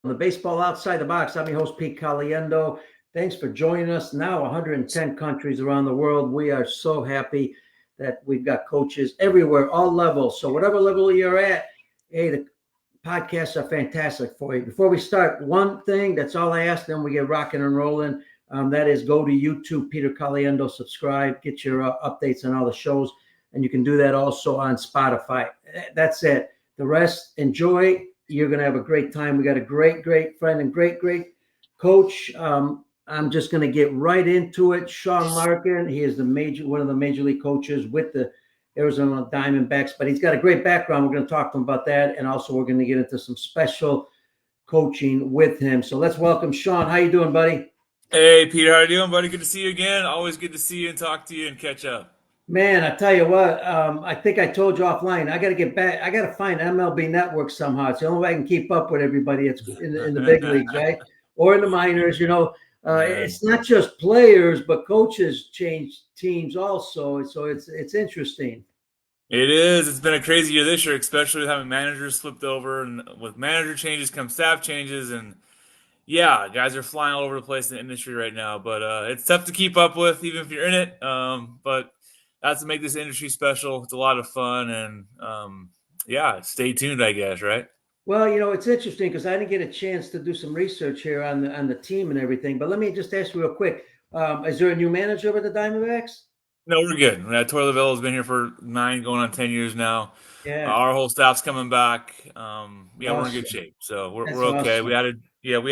the Baseball Outside the Box. I'm your host, Pete Caliendo. Thanks for joining us. Now, 110 countries around the world. We are so happy that we've got coaches everywhere, all levels. So, whatever level you're at, hey, the podcasts are fantastic for you. Before we start, one thing that's all I ask, then we get rocking and rolling. That is go to YouTube, Peter Caliendo, subscribe, get your updates on all the shows, and you can do that also on Spotify. That's it. The rest, enjoy. You're going to have a great time. We got a great friend and great coach. I'm just going to get right into it. Shaun Larkin, he is one of the major league coaches with the Arizona Diamondbacks, but he's got a great background. We're going to talk to him about that, and also we're going to get into some special coaching with him. So let's welcome Shaun. How you doing, buddy? Hey, Peter, how you doing, buddy? Good to see you again. Always good to see you and talk to you and catch up. Man, I tell you what, I think I told you offline. I got to get back. I got to find MLB Network somehow. It's the only way I can keep up with everybody. It's in the big leagues, right, or in the minors. Yeah. It's not just players, but coaches change teams also. So it's interesting. It is. It's been a crazy year this year, especially with having managers flipped over, and with manager changes come staff changes, and yeah, guys are flying all over the place in the industry right now. But it's tough to keep up with, even if you're in it. But that's to make this industry special. It's a lot of fun, and yeah, stay tuned, I guess, right? Well, it's interesting because I didn't get a chance to do some research here on the team and everything. But let me just ask you real quick: is there a new manager with the Diamondbacks? No, we're good. Torre Lavella's been here for 9, going on 10 years now. Yeah, Our whole staff's coming back. Yeah, we're in good awesome. shape, so we're That's okay. awesome. We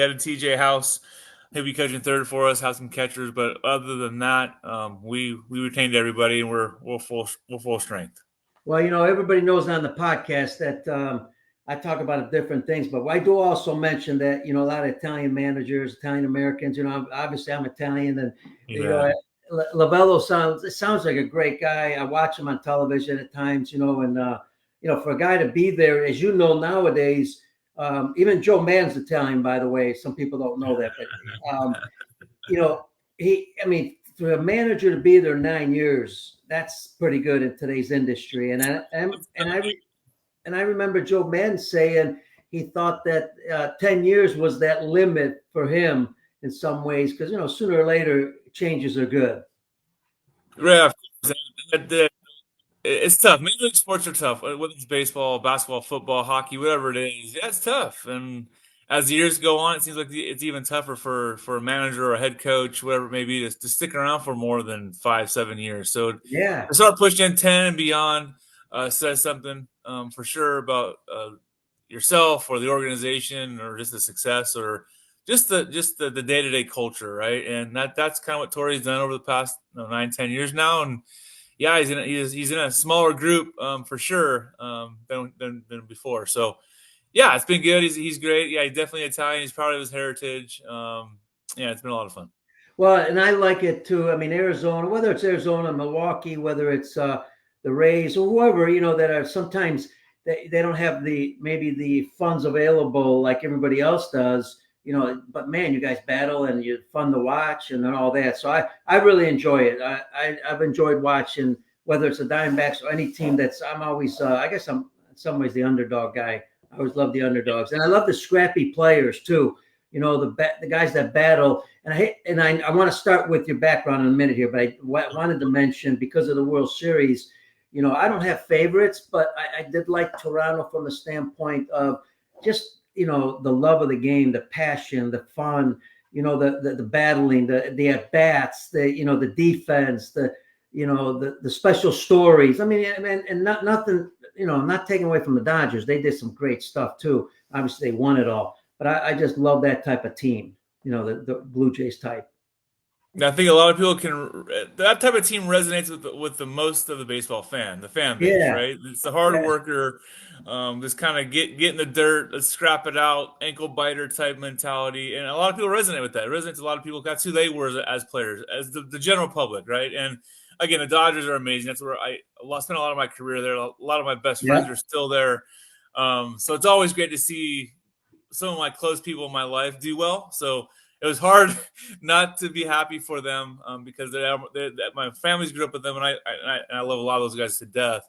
added TJ House. He'll be catching third for us. Have some catchers, but other than that, we retained everybody, and we're full strength. Well, everybody knows on the podcast that I talk about different things, but I do also mention that a lot of Italian managers, Italian Americans. Obviously I'm Italian, and you Yeah. know, Lavello sounds like a great guy. I watch him on television at times, and for a guy to be there, as you know nowadays, even Joe Mann's Italian, by the way. Some people don't know that, but you know, I mean, for a manager to be there 9 years, that's pretty good in today's industry. And I remember Joe Mann saying he thought that 10 years was that limit for him in some ways because sooner or later changes are good. Yeah, of course. It's tough. Major league sports are tough. Whether it's baseball, basketball, football, hockey, whatever it is, yeah, it's tough. And as the years go on, it seems like it's even tougher for a manager or a head coach, whatever it may be, to stick around for more than 5, 7 years. So Yeah, to start pushing 10 and beyond says something for sure about yourself or the organization or just the success or just the day-to-day culture, right? And that's kind of what Tori's done over the past 9, 10 years now. And yeah, he's in a smaller group for sure than before. So yeah, it's been good. He's great. Yeah, he's definitely Italian. He's proud of his heritage. Yeah, it's been a lot of fun. well, and I like it too. I mean, Arizona, whether it's Arizona, Milwaukee, whether it's the Rays or whoever, that are sometimes they don't have maybe the funds available like everybody else does. But man, you guys battle and you're fun to watch and all that. So I really enjoy it. I've enjoyed watching whether it's the Diamondbacks or any team I'm always I guess I'm in some ways the underdog guy. I always love the underdogs, and I love the scrappy players too. The guys that battle. And I want to start with your background in a minute here, but I wanted to mention because of the World Series. I don't have favorites, but I did like Toronto from the standpoint of just the love of the game, the passion, the fun, the battling, the at bats, the defense, the special stories. I mean, and not nothing, not taking away from the Dodgers. They did some great stuff too. Obviously, they won it all, but I just love that type of team. The Blue Jays type. I think a lot of people that type of team resonates with the most of the baseball the fan base, Yeah, right? It's the hard yeah, worker, this kind of get in the dirt, let's scrap it out, ankle biter type mentality, and a lot of people resonate with that. It resonates with a lot of people. That's who they were as players, as the general public, right? And again, the Dodgers are amazing. That's where I spent a lot of my career there. A lot of my best friends yeah. are still there. So it's always great to see some of my close people in my life do well. So it was hard not to be happy for them because my family's grew up with them, and I love a lot of those guys to death.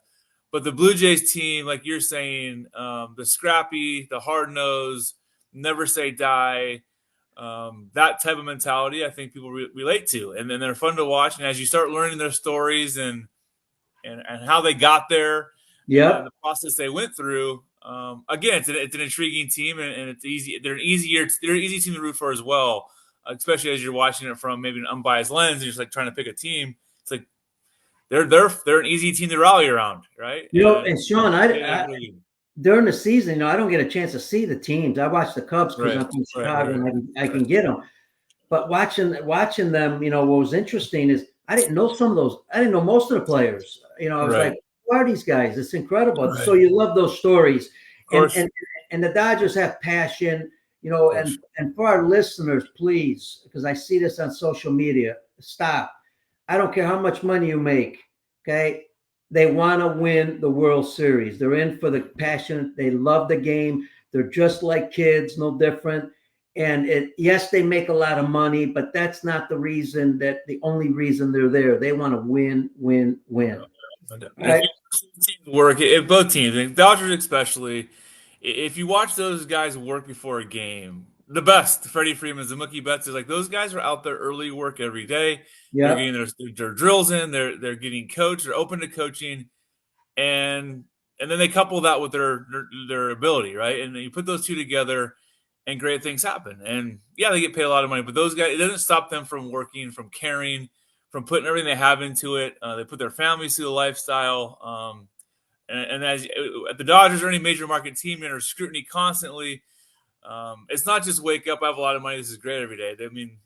But the Blue Jays team, like you're saying, the scrappy, the hard nose, never say die. That type of mentality, I think people relate to, and then they're fun to watch. And as you start learning their stories and how they got there and Yep. the process they went through, again, it's an intriguing team, and it's easy. They're an easy team to root for as well, especially as you're watching it from maybe an unbiased lens. And you're just like trying to pick a team. It's like they're an easy team to rally around, right? And And Shaun, they really, during the season, I don't get a chance to see the teams. I watch the Cubs because right, I'm from right, Chicago right, and I right, can get them. But watching them, what was interesting is I didn't know some of those. I didn't know most of the players. I was right, like, who are these guys? It's incredible. So right. you love those stories, Of and course, and and the Dodgers have passion. of course. And for our listeners, please, because I see this on social media, stop. I don't care how much money you make. Okay. They want to win the World Series. They're in for the passion. They love the game. They're just like kids, no different. And yes, they make a lot of money, but that's not the only reason they're there. They want to win, win, win. And All if right. you teams work, if both teams, and Dodgers especially, if you watch those guys work before a game, the best, Freddie Freeman's, the Mookie Betts, is like those guys are out there early work every day. They're Yep. getting their drills in. They're getting coached. They're open to coaching, and and then they couple that with their ability, right? And then you put those two together, and great things happen. And yeah, they get paid a lot of money, but those guys, it doesn't stop them from working, from caring, from putting everything they have into it. They put their families through the lifestyle. And as at the Dodgers or any major market team under scrutiny constantly, it's not just wake up, I have a lot of money, this is great every day. I mean,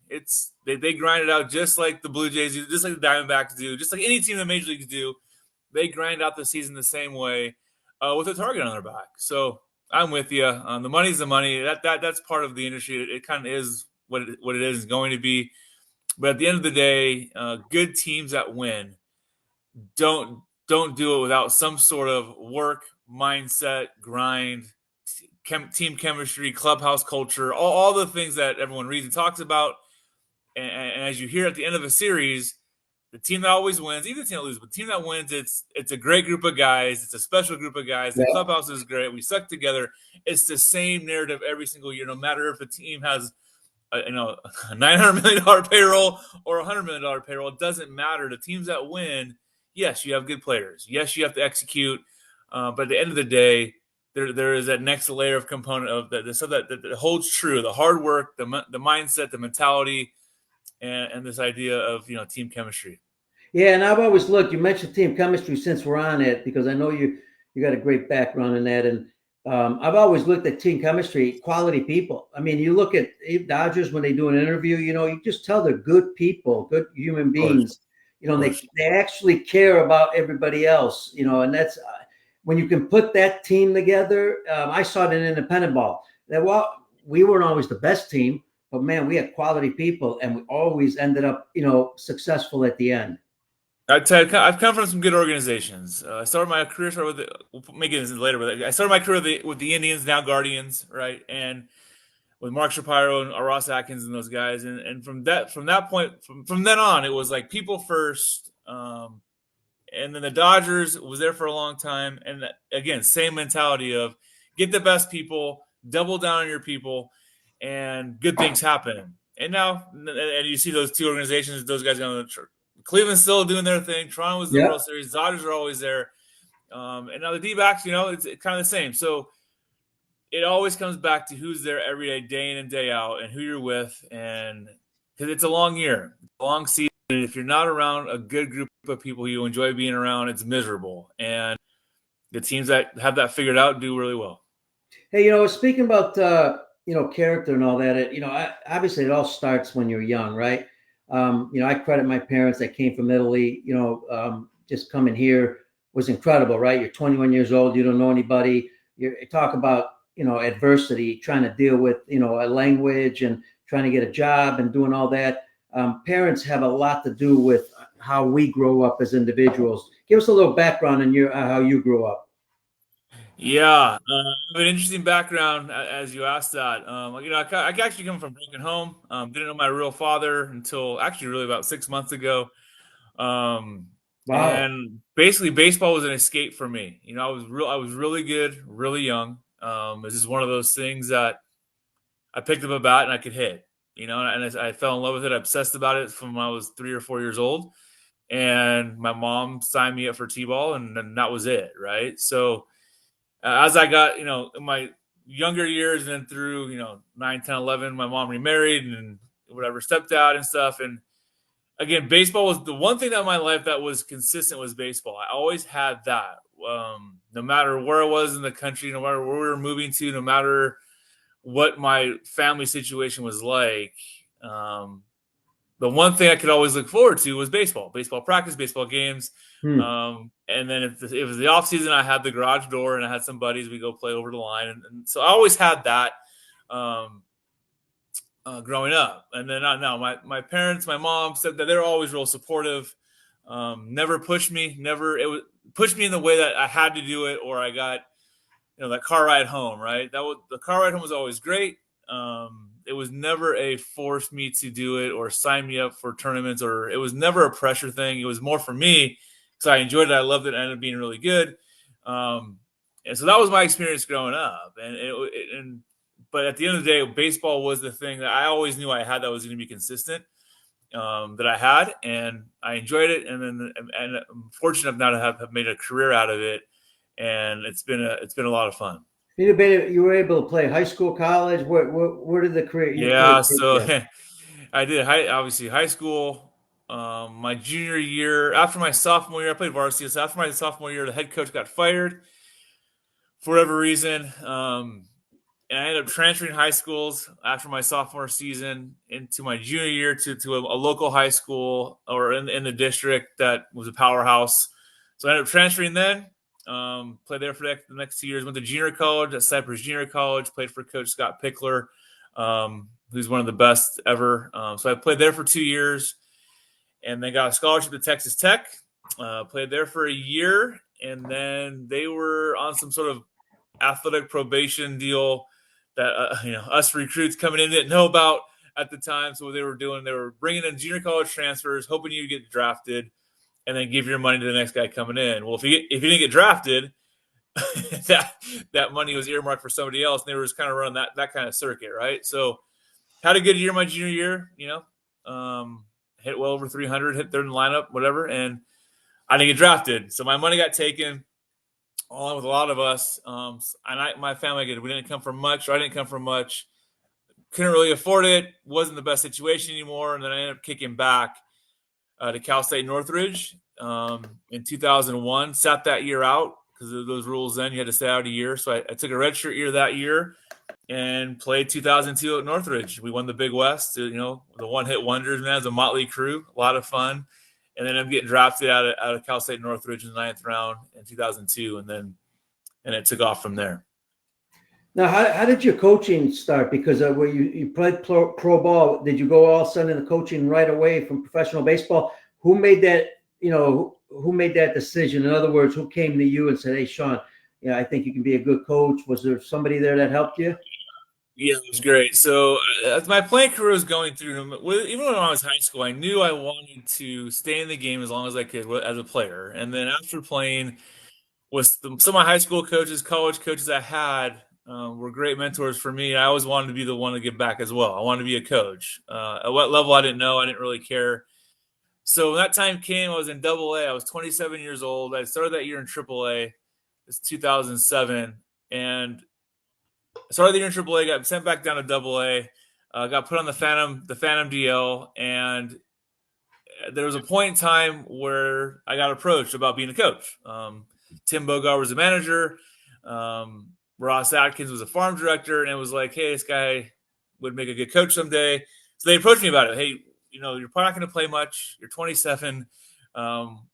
they grind it out just like the Blue Jays do, just like the Diamondbacks do, just like any team in the major leagues do. They grind out the season the same way, with a target on their back. So I'm with you. The money's the money. That's part of the industry. It kind of is what it is going to be. But at the end of the day, good teams that win don't do it without some sort of work, mindset, grind, team chemistry, clubhouse culture, all the things that everyone reads and talks about. And as you hear at the end of a series, the team that always wins, even the team that loses, but the team that wins, it's a great group of guys. It's a special group of guys. The Yep. clubhouse is great. We suck together. It's the same narrative every single year, no matter if a team has a $900 million payroll or $100 million payroll. It doesn't matter. The teams that win, yes, you have good players. Yes, you have to execute. But at the end of the day, there is that next layer of component of the stuff that holds true: the hard work, the mindset, the mentality, and this idea of team chemistry. Yeah, and I've always looked. You mentioned team chemistry since we're on it because I know you got a great background in that, and I've always looked at team chemistry, quality people. I mean, you look at Dodgers when they do an interview. You just tell they're good people, good human Of course, beings. of They course. they actually care about everybody else. And that's when you can put that team together. I saw it in independent ball. That we weren't always the best team, but man, we had quality people, and we always ended up successful at the end. I've come from some good organizations. I started my career with we'll make it later, but I started my career with the Indians, now Guardians, right? And with Mark Shapiro and Ross Atkins and those guys, and from that point from then on, it was like people first. And then the Dodgers was there for a long time, and again, same mentality of get the best people, double down on your people, and good things happen. And now, and you see those two organizations, those guys going to Cleveland's still doing their thing. Toronto was the Yeah. World Series. Dodgers are always there. And now the D-backs, it's kind of the same. So it always comes back to who's there every day, day in and day out, and who you're with. And because it's a long year, a long season. And if you're not around a good group of people you enjoy being around, it's miserable. And the teams that have that figured out do really well. Hey, speaking about character and all that, obviously it all starts when you're young, right? I credit my parents that came from Italy. Just coming here was incredible, right? You're 21 years old, you don't know anybody. You talk about adversity, trying to deal with a language and trying to get a job and doing all that. Parents have a lot to do with how we grow up as individuals. Give us a little background on your how you grew up. Yeah, I have an interesting background as you asked that. I actually come from a broken home. Didn't know my real father until actually really about 6 months ago. Wow. And basically, baseball was an escape for me. I was really good, really young. This is one of those things that I picked up a bat and I could hit, and I fell in love with it. I obsessed about it from when I was 3 or 4 years old. And my mom signed me up for t-ball, and then that was it, right? So as I got, in my younger years and then through, 9, 10, 11, my mom remarried and whatever, stepped out and stuff. And again, baseball was the one thing that in my life that was consistent was baseball. I always had that. No matter where I was in the country, no matter where we were moving to, no matter what my family situation was like, the one thing I could always look forward to was baseball practice, baseball games. Hmm. And then if it was the off season, I had the garage door and I had some buddies. We go play over the line. And so I always had that growing up. And then now my parents, my mom said that they're always real supportive. Never pushed me, never, it was pushed me in the way that I had to do it, or I got, that car ride home, right? The car ride home was always great. It was never a force me to do it or sign me up for tournaments, or it was never a pressure thing. It was more for me because I enjoyed it. I loved it. It ended up being really good. And so that was my experience growing up. But at the end of the day, baseball was the thing that I always knew I had that was going to be consistent, that I had, and I enjoyed it. And I'm fortunate now to have made a career out of it. And it's been a lot of fun. You were able to play high school, college. Where did your career Yeah, take so you? I did obviously high school. My junior year, after my sophomore year, I played varsity. So after my sophomore year, the head coach got fired for whatever reason, and I ended up transferring high schools after my sophomore season into my junior year to a local high school or in the district that was a powerhouse. So I ended up transferring then. Played there for the next 2 years. Went to junior college at Cypress Junior College. Played for Coach Scott Pickler, who's one of the best ever. So I played there for 2 years, and then got a scholarship to Texas Tech. Played there for a year, and then they were on some sort of athletic probation deal that us recruits coming in didn't know about at the time. So what they were bringing in junior college transfers, hoping you get drafted, and then give your money to the next guy coming in. Well, if you didn't get drafted, that money was earmarked for somebody else, and they were just kind of running that kind of circuit, right? So had a good year my junior year, hit well over 300, hit third in the lineup, whatever, and I didn't get drafted. So my money got taken, along with a lot of us. And my family, we didn't come from much, or I didn't come from much. Couldn't really afford it. Wasn't the best situation anymore. And then I ended up kicking back to Cal State Northridge in 2001. Sat that year out because of those rules then. You had to stay out a year. So I took a redshirt year that year and played 2002 at Northridge. We won the Big West, the one-hit wonders, man. It was a motley crew, a lot of fun. And then I'm getting drafted out of Cal State Northridge in the 9th round in 2002, and it took off from there. Now, how did your coaching start? Because where you played pro ball, did you go all of a sudden into coaching right away from professional baseball? Who made that? Who made that decision? In other words, who came to you and said, "Hey, Shaun, I think you can be a good coach"? Was there somebody there that helped you? Yeah, it was great. So as my playing career was going through, even when I was in high school, I knew I wanted to stay in the game as long as I could as a player. And then after playing, some of my high school coaches, college coaches I had were great mentors for me. I always wanted to be the one to give back as well. I wanted to be a coach. At what level I didn't know. I didn't really care. So when that time came, I was in Double A. I was 27 years old. I started that year in Triple A. It's 2007, and I started the year in Triple A. Got sent back down to Double A. Got put on the Phantom DL, and there was a point in time where I got approached about being a coach. Tim Bogar was the manager. Ross Atkins was a farm director, and it was like, hey, this guy would make a good coach someday. So they approached me about it. Hey, you're probably not going to play much. You're 27.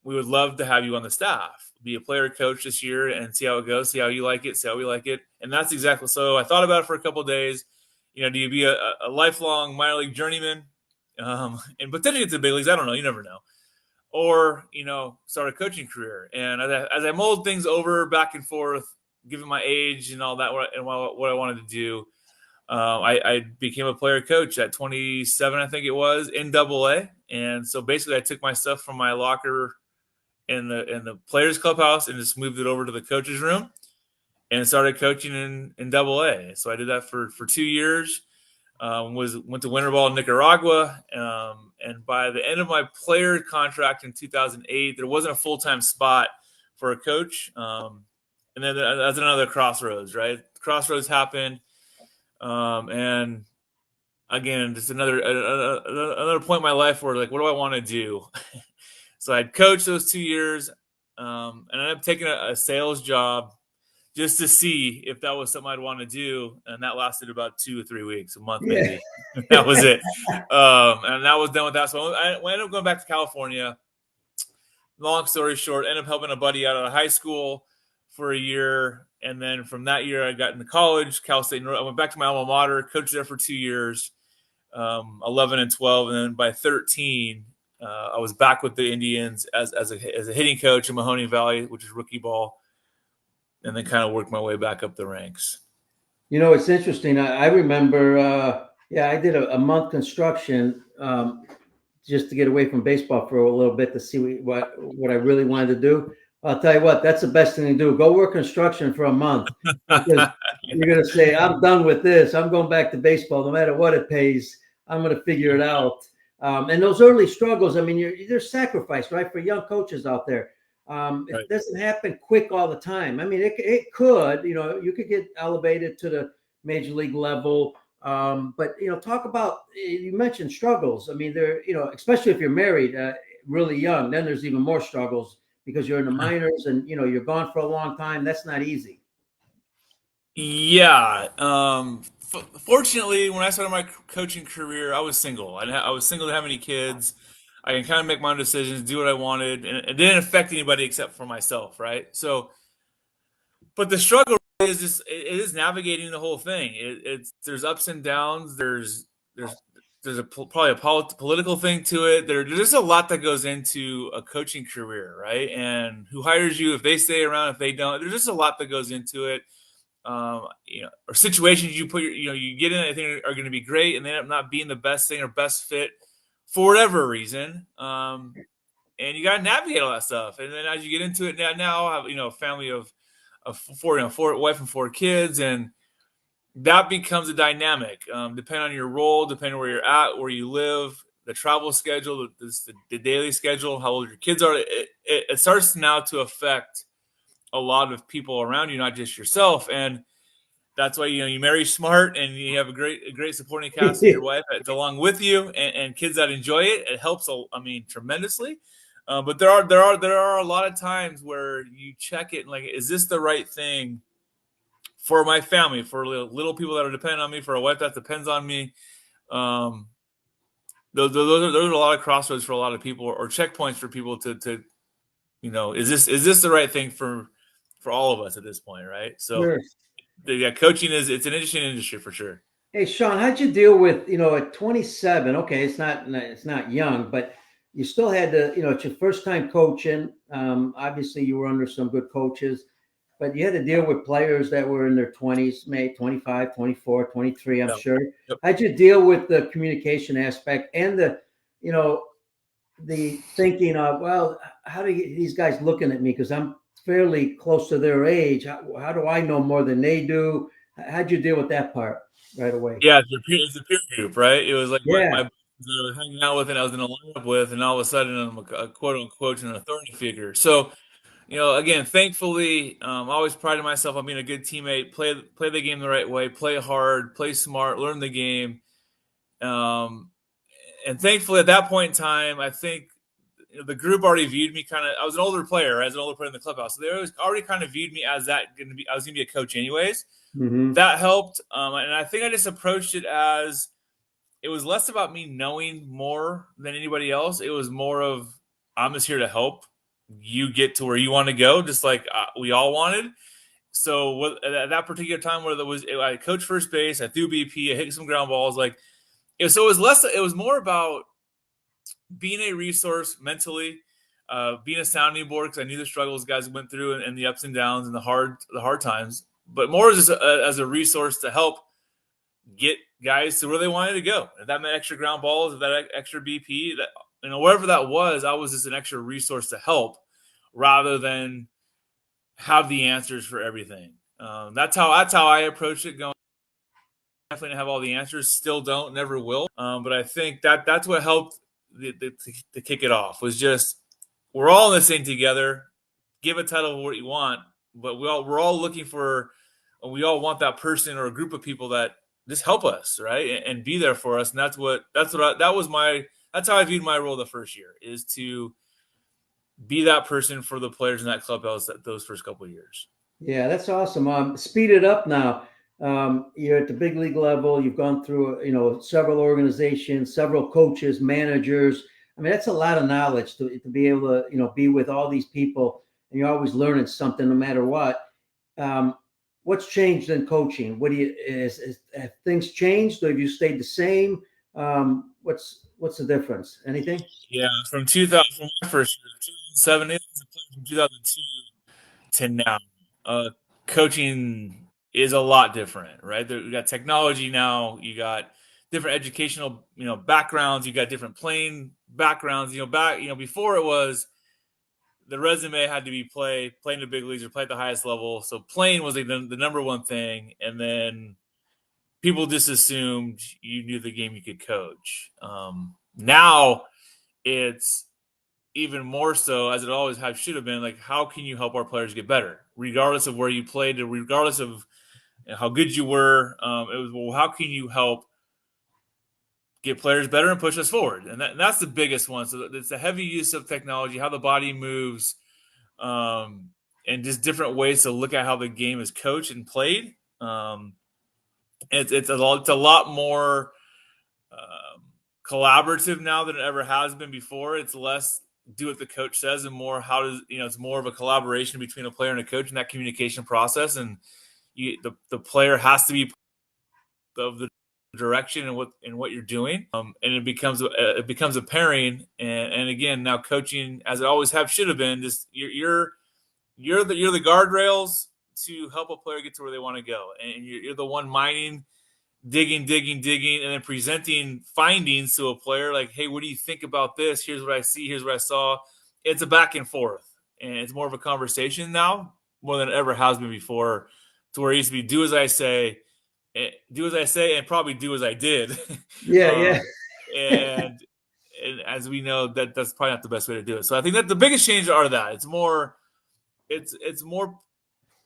We would love to have you on the staff, be a player coach this year and see how it goes, see how you like it, see how we like it. And that's exactly so. I thought about it for a couple of days. Do you be a lifelong minor league journeyman and potentially get to the big leagues? I don't know. You never know. Or, start a coaching career. And as I mulled things over back and forth, given my age and all that, and what I wanted to do, I became a player coach at 27, I think it was, in Double A. And so basically I took my stuff from my locker in the players clubhouse and just moved it over to the coach's room and started coaching in Double A. So I did that for 2 years. Went to winter ball in Nicaragua, and by the end of my player contract in 2008, there wasn't a full-time spot for a coach. And then that's another crossroads, right? Crossroads happened, and again, just another point in my life where like, what do I want to do? So I'd coached those 2 years, and I ended up taking a sales job just to see if that was something I'd want to do. And that lasted about 2 or 3 weeks, a month Yeah. maybe. That was it. And that was done with that. So I ended up going back to California. Long story short, ended up helping a buddy out of high school for a year. And then from that year, I got into college, Cal State. I went back to my alma mater, coached there for 2 years, 11 and 12. And then by 13, I was back with the Indians as a hitting coach in Mahoney Valley, which is rookie ball, and then kind of worked my way back up the ranks. It's interesting. I remember, I did a month construction just to get away from baseball for a little bit to see what I really wanted to do. I'll tell you what, that's the best thing to do. Go work construction for a month because you're going to say, I'm done with this. I'm going back to baseball. No matter what it pays, I'm going to figure it out. And those early struggles, I mean, there's sacrifice, right, for young coaches out there. Right. It doesn't happen quick all the time. I mean, it could, you could get elevated to the major league level. But, talk about, you mentioned struggles. I mean, especially if you're married really young, then there's even more struggles because you're in the minors and, you're gone for a long time. That's not easy. Yeah. Fortunately, when I started my coaching career, I was single. I was single, didn't have any kids. I can kind of make my own decisions, do what I wanted, and it didn't affect anybody except for myself, right? So, but the struggle is just it is navigating the whole thing. There's ups and downs. There's probably a political thing to it. There's just a lot that goes into a coaching career, right? And who hires you, if they stay around, if they don't. There's just a lot that goes into it. Or situations you you get in, I think are going to be great, and they end up not being the best thing or best fit for whatever reason. And you got to navigate all that stuff. And then as you get into it now I have a family of four wife and 4 kids, and that becomes a dynamic. Depending on your role, depending on where you're at, where you live, the travel schedule, the daily schedule, how old your kids are. It starts now to affect a lot of people around you, not just yourself. And that's why you marry smart and you have a great supporting cast of your wife that's along with you, and kids that enjoy it. It helps, tremendously. But there are a lot of times where you check it and like, is this the right thing for my family, for little people that are dependent on me, for a wife that depends on me? Those are a lot of crossroads for a lot of people, or checkpoints for people to is this the right thing for all of us at this point, right? So Sure. coaching it's an interesting industry for sure. Hey, Shaun, how'd you deal with, at 27? Okay, it's not young, but you still had to, it's your first time coaching. Obviously, you were under some good coaches, but you had to deal with players that were in their 20s, maybe 25, 24, 23, I'm Yep. sure. Yep. How'd you deal with the communication aspect and the thinking of, well, how do these guys looking at me? Because I'm fairly close to their age. How do I know more than they do? How'd you deal with that part right away? Yeah, it's a peer group, right? It was like my Yeah. buddies that I was hanging out with and I was in a lineup with, and all of a sudden I'm a quote unquote an authority figure. So, again, thankfully, I always prided myself on being a good teammate, play the game the right way, play hard, play smart, learn the game. And thankfully, at that point in time, I think the group already viewed me kind of. I was an older player, in the clubhouse, so they already kind of viewed me as that going to be. I was going to be a coach, anyways. Mm-hmm. That helped, and I think I just approached it as it was less about me knowing more than anybody else. It was more of I'm just here to help you get to where you want to go, just like we all wanted. So at that particular time, where I coached first base, I threw BP, I hit some ground balls, so it was more about being a resource mentally, being a sounding board, because I knew the struggles guys went through and the ups and downs and the hard times, but more as a resource to help get guys to where they wanted to go. If that meant extra ground balls, if that extra BP, that whatever that was, I was just an extra resource to help rather than have the answers for everything. That's how I approached it going. definitely have all the answers. Still don't, never will. But I think that's what helped to kick it off was just we're all in this thing together. Give a title of what you want, but we're all looking for, we all want that person or a group of people that just help us, right, and be there for us. And that's how I viewed my role the first year, is to be that person for the players in that clubhouse those first couple of years. Yeah, that's awesome. Speed it up now. You're at the big league level. You've gone through, several organizations, several coaches, managers. I mean, that's a lot of knowledge to be able to, be with all these people, and you're always learning something no matter what. What's changed in coaching? What do you have things changed, or have you stayed the same? What's the difference? Anything? Yeah, from 2000, from my first year, 2007, from 2002 to now, coaching is a lot different, right? We got technology now. You got different educational, backgrounds. You got different playing backgrounds. Before it was the resume had to be playing the big leagues or play at the highest level. So playing was the number one thing, and then people just assumed you knew the game you could coach. Now it's even more so, as it always should have been, like, how can you help our players get better, regardless of where you played, regardless of how good you were. It was, well, how can you help get players better and push us forward? And that's the biggest one. So it's the heavy use of technology, how the body moves, and just different ways to look at how the game is coached and played. It's a lot more collaborative now than it ever has been before. It's less do what the coach says and more it's more of a collaboration between a player and a coach in that communication process. And the player has to be of the direction and what you're doing, and it becomes a pairing. And again, now coaching, as it always should have been, just you're the guardrails to help a player get to where they want to go, and you're the one mining, digging, and then presenting findings to a player like, hey, what do you think about this? Here's what I see. Here's what I saw. It's a back and forth, and it's more of a conversation now, more than it ever has been before, to where it used to be do as I say, and probably do as I did. Yeah, um, yeah. and as we know, that's probably not the best way to do it. So I think that the biggest changes are that it's more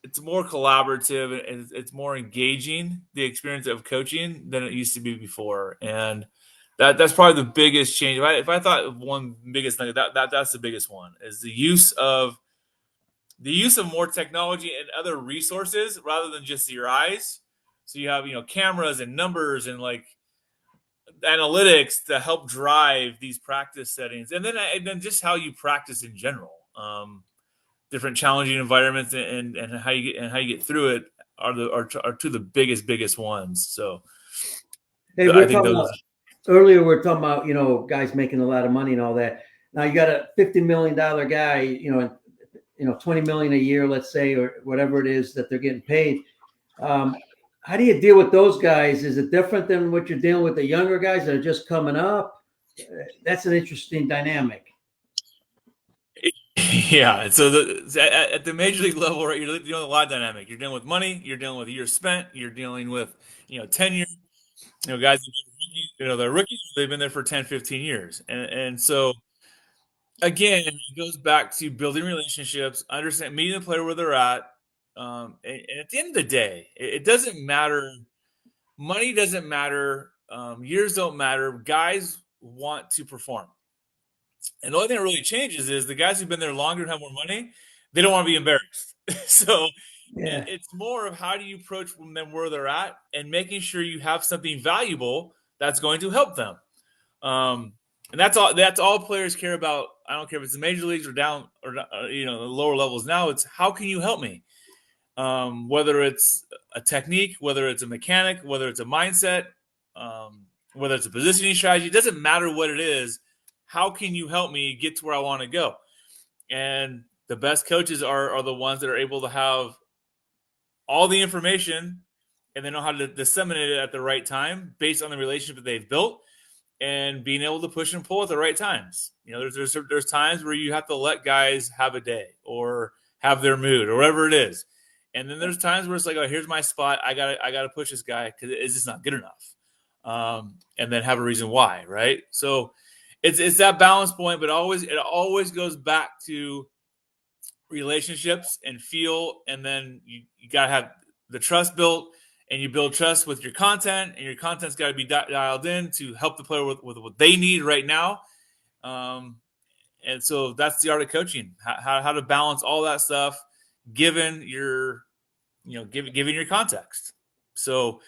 collaborative, and it's more engaging, the experience of coaching, than it used to be before. And that's probably the biggest change. If I thought of one biggest thing, that's the biggest one, is the use of more technology and other resources rather than just your eyes. So you have, cameras and numbers and like analytics to help drive these practice settings, and then just how you practice in general. Different challenging environments and how you get through it are two of the biggest ones. So Hey, I we're think talking those. about earlier. We're talking about guys making a lot of money and all that. Now you got a $50 million guy, 20 million a year, let's say, or whatever it is that they're getting paid. How do you deal with those guys? Is it different than what you're dealing with the younger guys that are just coming up? That's an interesting dynamic. Yeah, so at the major league level, right, you're dealing with a lot of dynamic. You're dealing with money. You're dealing with years spent. You're dealing with tenure. Guys, they're rookies. They've been there for 10, 15 years, and so again, it goes back to building relationships, understand meeting the player where they're at. And at the end of the day, it doesn't matter. Money doesn't matter. Years don't matter. Guys want to perform. And the only thing that really changes is the guys who've been there longer and have more money, they don't want to be embarrassed. So Yeah. it's more of how do you approach them where they're at and making sure you have something valuable that's going to help them. And that's all players care about. I don't care if it's the major leagues or down or the lower levels. Now it's how can you help me? Whether it's a technique, whether it's a mechanic, whether it's a mindset, whether it's a positioning strategy, it doesn't matter what it is. How can you help me get to where I want to go? And the best coaches are the ones that are able to have all the information and they know how to disseminate it at the right time based on the relationship that they've built and being able to push and pull at the right times. There's times where you have to let guys have a day or have their mood or whatever it is. And then there's times where it's like, oh, here's my spot. I gotta push this guy because it's just not good enough. And then have a reason why, right? So it's that balance point, but it always goes back to relationships and feel, and then you gotta have the trust built, and you build trust with your content, and your content's got to be dialed in to help the player with what they need right now. And so that's the art of coaching, how to balance all that stuff given your given your context. So,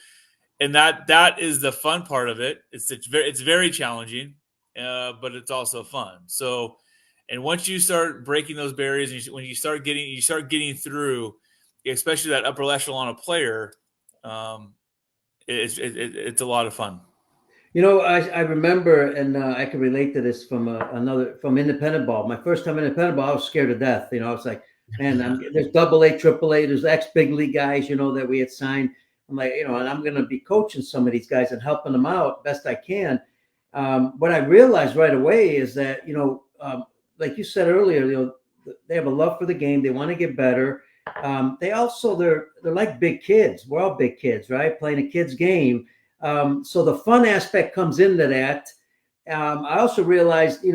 and that is the fun part of it. It's very challenging, but it's also fun. So, and once you start breaking those barriers, and when you start getting through, especially that upper echelon of player, it's a lot of fun. I remember, and I can relate to this from from independent ball. My first time in independent ball, I was scared to death. I was like, man, there's AA, AAA, there's ex big league guys, that we had signed. I'm like, and I'm going to be coaching some of these guys and helping them out best I can. What I realized right away is that, like you said earlier, they have a love for the game. They want to get better. They're like big kids. We're all big kids, right? Playing a kid's game. So the fun aspect comes into that. I also realized,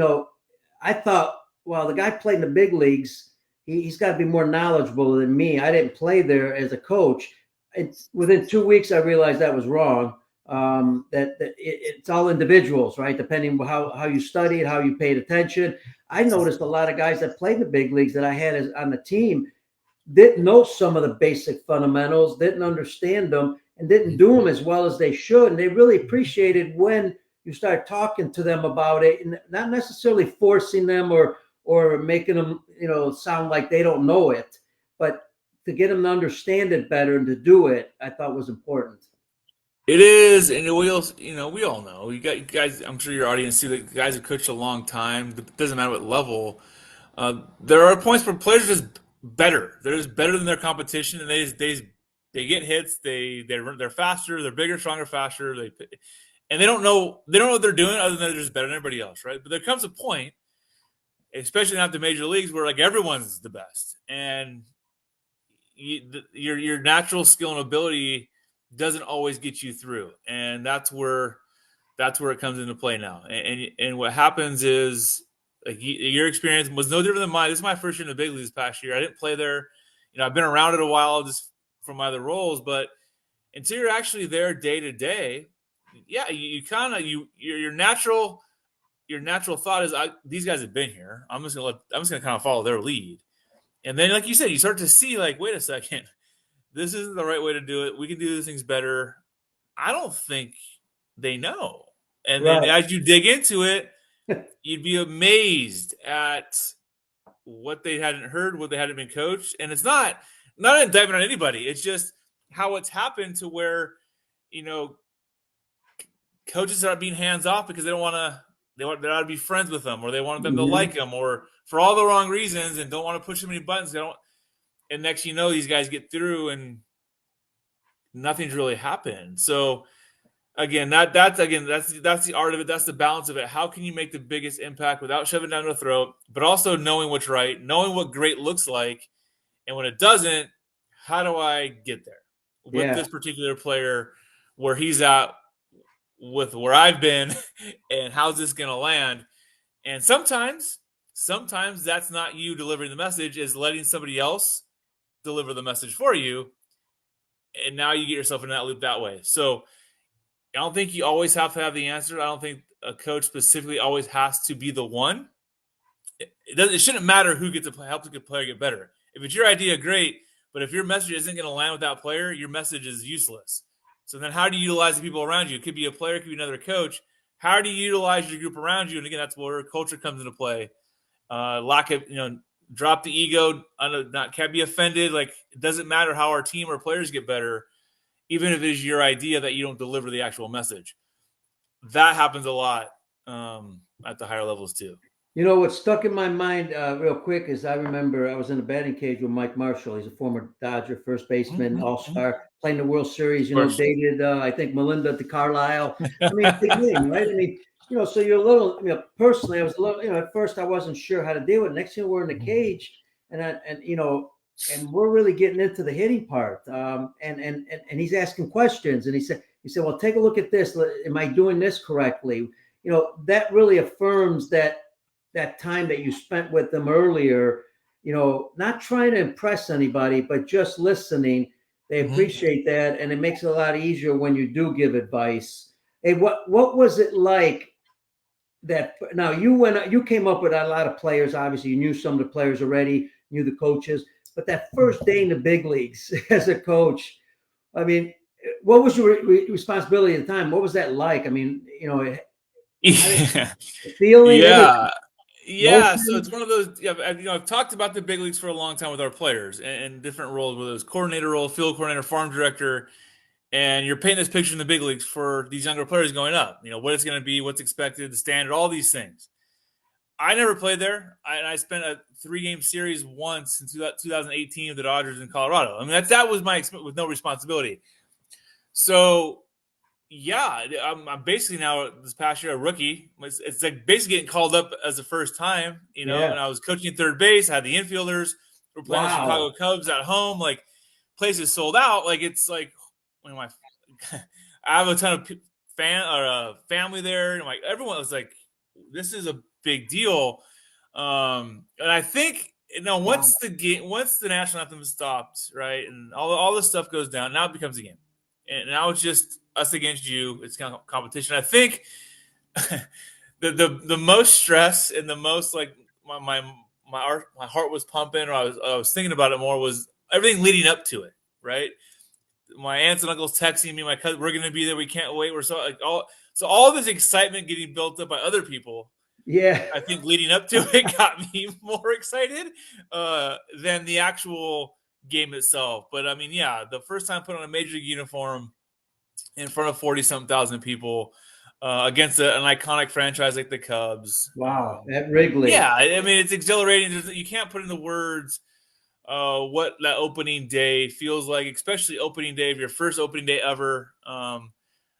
I thought, well, the guy played in the big leagues. He's got to be more knowledgeable than me. I didn't play there as a coach. Within 2 weeks, I realized that was wrong. It's all individuals, right? Depending on how you studied, how you paid attention. I noticed a lot of guys that played in the big leagues that I had on the team didn't know some of the basic fundamentals, didn't understand them, and didn't do them as well as they should. And they really appreciated when you start talking to them about it, and not necessarily forcing them or making them, sound like they don't know it, but to get them to understand it better and to do it, I thought was important. It is, and we all know. You got you guys. I'm sure your audience see that guys have coached a long time. It doesn't matter what level. There are points where players are just better. They're just better than their competition, and they get hits. They're faster. They're bigger, stronger, faster. And they don't know what they're doing other than they're just better than everybody else, right? But there comes a point, especially not the major leagues, where like everyone's the best, and your natural skill and ability doesn't always get you through, and that's where it comes into play now. And what happens is, like, your experience was no different than mine. This is my first year in the big leagues this past year. I didn't play there. I've been around it a while just from my other roles, but until you're actually there day to day, yeah, you kind of your natural thought is, these guys have been here. I'm just gonna kind of follow their lead. And then, like you said, you start to see, like, wait a second, this isn't the right way to do it. We can do these things better. I don't think they know. And then as you dig into it, you'd be amazed at what they hadn't heard, what they hadn't been coached. And it's not an indictment on anybody. It's just how it's happened to where, coaches are being hands off because they want to be friends with them, or they want them to like them, or for all the wrong reasons, and don't want to push too many buttons. And next these guys get through and nothing's really happened. So again, that's the art of it. That's the balance of it. How can you make the biggest impact without shoving down their throat, but also knowing what's right, knowing what great looks like, and when it doesn't, how do I get there with this particular player, where he's at with where I've been, and how's this going to land? And sometimes that's not you delivering the message, is letting somebody else deliver the message for you. And now you get yourself in that loop that way. So I don't think you always have to have the answer. I don't think a coach specifically always has to be the one. It shouldn't matter who gets to help the player get better. If it's your idea, great. But if your message isn't going to land with that player, your message is useless. So then how do you utilize the people around you? It could be a player, it could be another coach. How do you utilize your group around you? And again, that's where culture comes into play. Lack of, drop the ego, can't be offended. Like, it doesn't matter how our team or players get better, even if it is your idea that you don't deliver the actual message. That happens a lot at the higher levels too. What stuck in my mind real quick is, I remember I was in the batting cage with Mike Marshall. He's a former Dodger first baseman, all-star, playing the World Series, dated, I think, Melinda de Carlisle. I mean, big name, right? I mean, so you're a little, personally, I was a little, at first I wasn't sure how to deal with it. Next thing we're in the cage, and and we're really getting into the hitting part. And he's asking questions, and he said, well, take a look at this. Am I doing this correctly? That really affirms that time that you spent with them earlier. Not trying to impress anybody, but just listening. They Mhm. appreciate that, and it makes it a lot easier when you do give advice. Hey, what was it like that? Now you came up with a lot of players. Obviously, you knew some of the players already, knew the coaches, but that first day in the big leagues as a coach, I mean, what was your responsibility at the time? What was that like? I mean, how did Yeah. the feeling, everything, Yeah. Yeah, so emotion? it's one of those. Yeah, I've talked about the big leagues for a long time with our players and different roles, whether it's coordinator role, field coordinator, farm director, and you're painting this picture in the big leagues for these younger players going up. What it's going to be, what's expected, the standard, all these things. I never played there. I spent a 3-game series once in 2018 with the Dodgers in Colorado. I mean, that was my experience with no responsibility. So yeah, I'm basically now this past year a rookie. It's like basically getting called up as the first time, Yeah. and I was coaching third base. I had the infielders. We're playing the Chicago Wow. Cubs at home. Like, place is sold out. Like, it's like, my I have a ton of family there, and like everyone was like, this is a big deal. And I think Wow. once the national anthem is stopped, right, and all this stuff goes down, now it becomes a game, and now it's just us against you. It's kind of competition. I think the most stress and the most like my heart was pumping, or I was thinking about it more, was everything leading up to it, right? My aunts and uncles texting me, my cousin, we're going to be there. We can't wait. We're all this excitement getting built up by other people. Yeah. I think leading up to it got me more excited than the actual game itself. But I mean, yeah, the first time put on a major league uniform in front of 40 something thousand people against an iconic franchise like the Cubs. Wow. At Yeah, Wrigley. I mean, it's exhilarating. You can't put into words what that opening day feels like, especially opening day of your first opening day ever.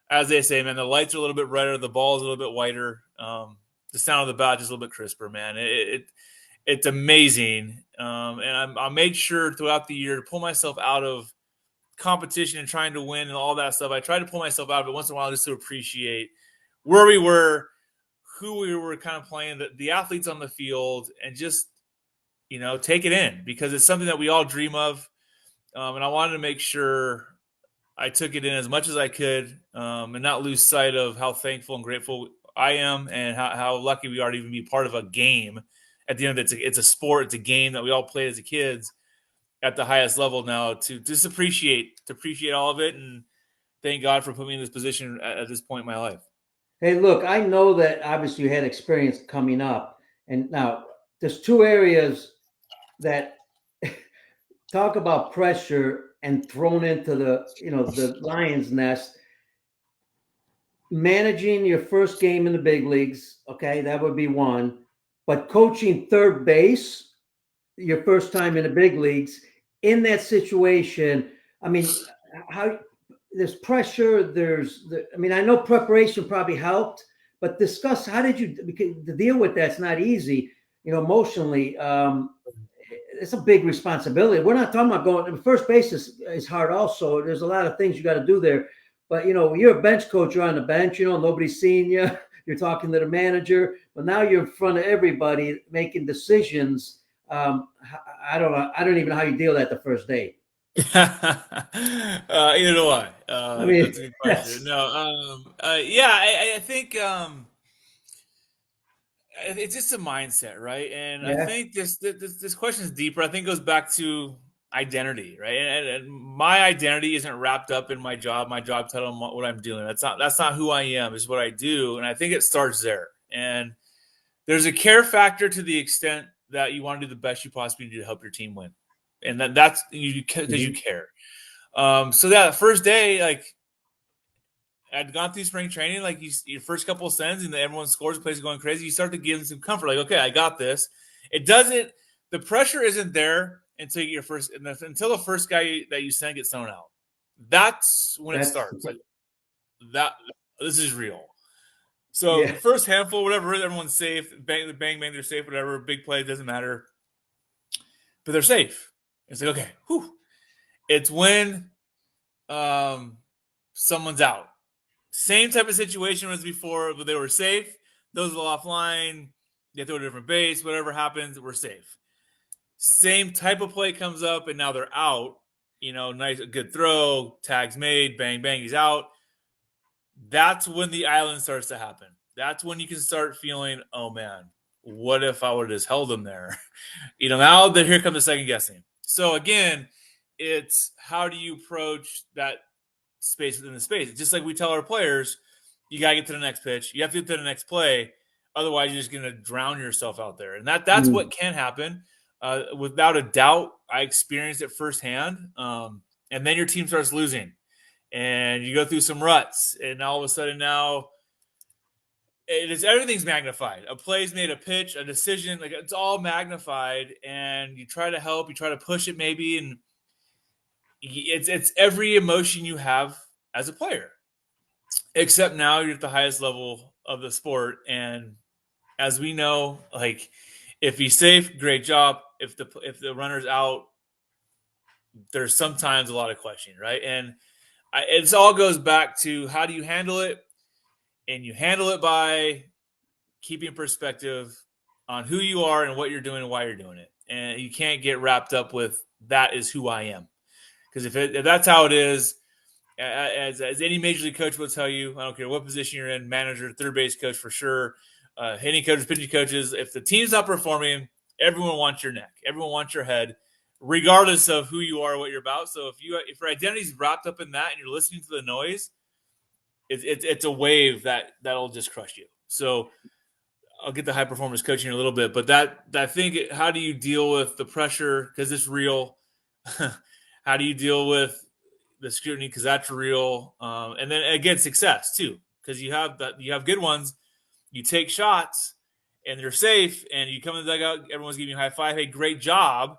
As they say, man, the lights are a little bit brighter, the ball is a little bit whiter, the sound of the bat is a little bit crisper, man. It's amazing, and I made sure throughout the year to pull myself out of competition and trying to win and all that stuff. I tried to pull myself out of it once in a while just to appreciate where we were, who we were kind of playing, the athletes on the field, and just take it in, because it's something that we all dream of. And I wanted to make sure I took it in as much as I could, and not lose sight of how thankful and grateful I am, and how lucky we are to even be part of a game. At the end of it, it's a sport, it's a game that we all played as a kids at the highest level now, to just appreciate all of it, and thank God for putting me in this position at this point in my life. Hey, look, I know that obviously you had experience coming up, and now there's two areas that talk about pressure and thrown into the lion's nest. Managing your first game in the big leagues, okay, that would be one. But coaching third base your first time in the big leagues in that situation, I mean, how there's pressure, I mean, I know preparation probably helped, but discuss how did you, because to deal with that's not easy, emotionally. It's a big responsibility. We're not talking about going first base is hard also. There's a lot of things you got to do there. But you're a bench coach, you're on the bench, nobody's seeing you. You're talking to the manager, but now you're in front of everybody making decisions. I don't know. I don't even know how you deal with that the first day. Either do I. I mean, That's a good question. that's No, yeah, I think it's just a mindset, right? And I yeah. think this question is deeper. I think it goes back to identity, right? And my identity isn't wrapped up in my job title, and what I'm doing. That's not who I am. Is what I do, and I think it starts there. And there's a care factor to the extent that you want to do the best you possibly do to help your team win, and that's you because you Mhm. care. So that first day, like, I'd gone through spring training, like your first couple of sends, and everyone scores, the place is going crazy. You start to give them some comfort, like, okay, I got this. It doesn't. The pressure isn't there until until the first guy that you send gets thrown out. That's when it That's starts. Like, that this is real. So yeah. the first handful, whatever, everyone's safe. Bang, bang, bang, they're safe. Whatever, big play doesn't matter, but they're safe. It's like, okay, whew. It's when someone's out. Same type of situation as before, but they were safe. Those are offline. They throw a different base. Whatever happens, we're safe. Same type of play comes up, and now they're out. Nice, a good throw, tags made, bang, bang, he's out. That's when the island starts to happen. That's when you can start feeling, oh man, what if I would have just held him there? Now here comes the second guessing. So again, it's how do you approach that space within the space? It's just like we tell our players, you got to get to the next pitch. You have to get to the next play. Otherwise, you're just going to drown yourself out there. And that's what can happen. Without a doubt, I experienced it firsthand. And then your team starts losing. And you go through some ruts. And all of a sudden now, everything's magnified. A play's made, a pitch, a decision. Like, it's all magnified. And you try to help. You try to push it maybe. And it's every emotion you have as a player. Except now you're at the highest level of the sport. And as we know, like, if he's safe, great job. If the runner's out, there's sometimes a lot of questioning, right? And it all goes back to how do you handle it? And you handle it by keeping perspective on who you are and what you're doing and why you're doing it. And you can't get wrapped up with that is who I am. Because if that's how it is, as any major league coach will tell you, I don't care what position you're in, manager, third base coach for sure, hitting coaches, pitching coaches, if the team's not performing, everyone wants your neck. Everyone wants your head, regardless of who you are, what you're about. So if your identity's wrapped up in that and you're listening to the noise, it's a wave that'll just crush you. So I'll get the high performance coaching in a little bit, but I think how do you deal with the pressure because it's real? How do you deal with the scrutiny because that's real? And then again, success too, because you have good ones. You take shots and they're safe, and you come in the dugout. Everyone's giving you a high five. Hey, great job!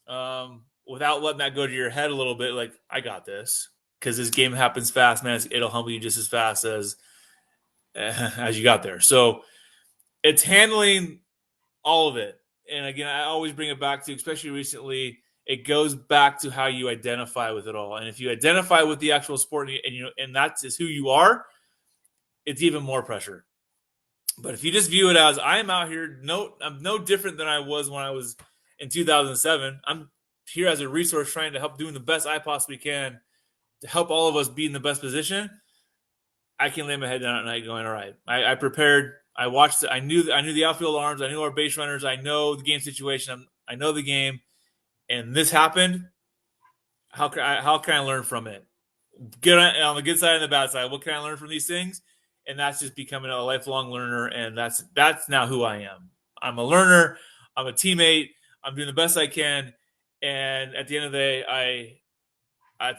Without letting that go to your head a little bit, like I got this, because this game happens fast, man. It'll humble you just as fast as you got there. So it's handling all of it. And again, I always bring it back to, especially recently, it goes back to how you identify with it all. And if you identify with the actual sport and that is who you are, it's even more pressure. But if you just view it as I'm out here, I'm no different than I was when I was in 2007. I'm here as a resource trying to help doing the best I possibly can to help all of us be in the best position. I can lay my head down at night going, all right, I prepared. I watched it. I knew the outfield arms. I knew our base runners. I know the game situation. I know the game. And this happened. How can I learn from it? Get on the good side and the bad side. What can I learn from these things? And that's just becoming a lifelong learner. And that's now who I am. I'm a learner. I'm a teammate. I'm doing the best I can. And at the end of the day, I'm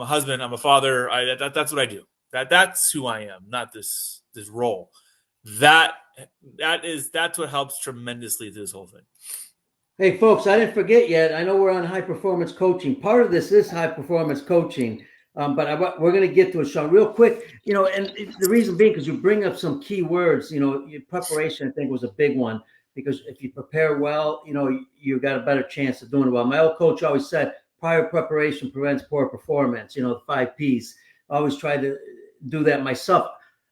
a husband. I'm a father. That's what I do. That's who I am. Not this role. That's what helps tremendously through this whole thing. Hey, folks, I didn't forget yet. I know we're on high performance coaching. Part of this is high performance coaching, but we're going to get to it, Shaun, real quick. And the reason being, because you bring up some key words. Your preparation, I think, was a big one, because if you prepare well, you got a better chance of doing it well. My old coach always said, prior preparation prevents poor performance. The 5 Ps. I always try to do that myself.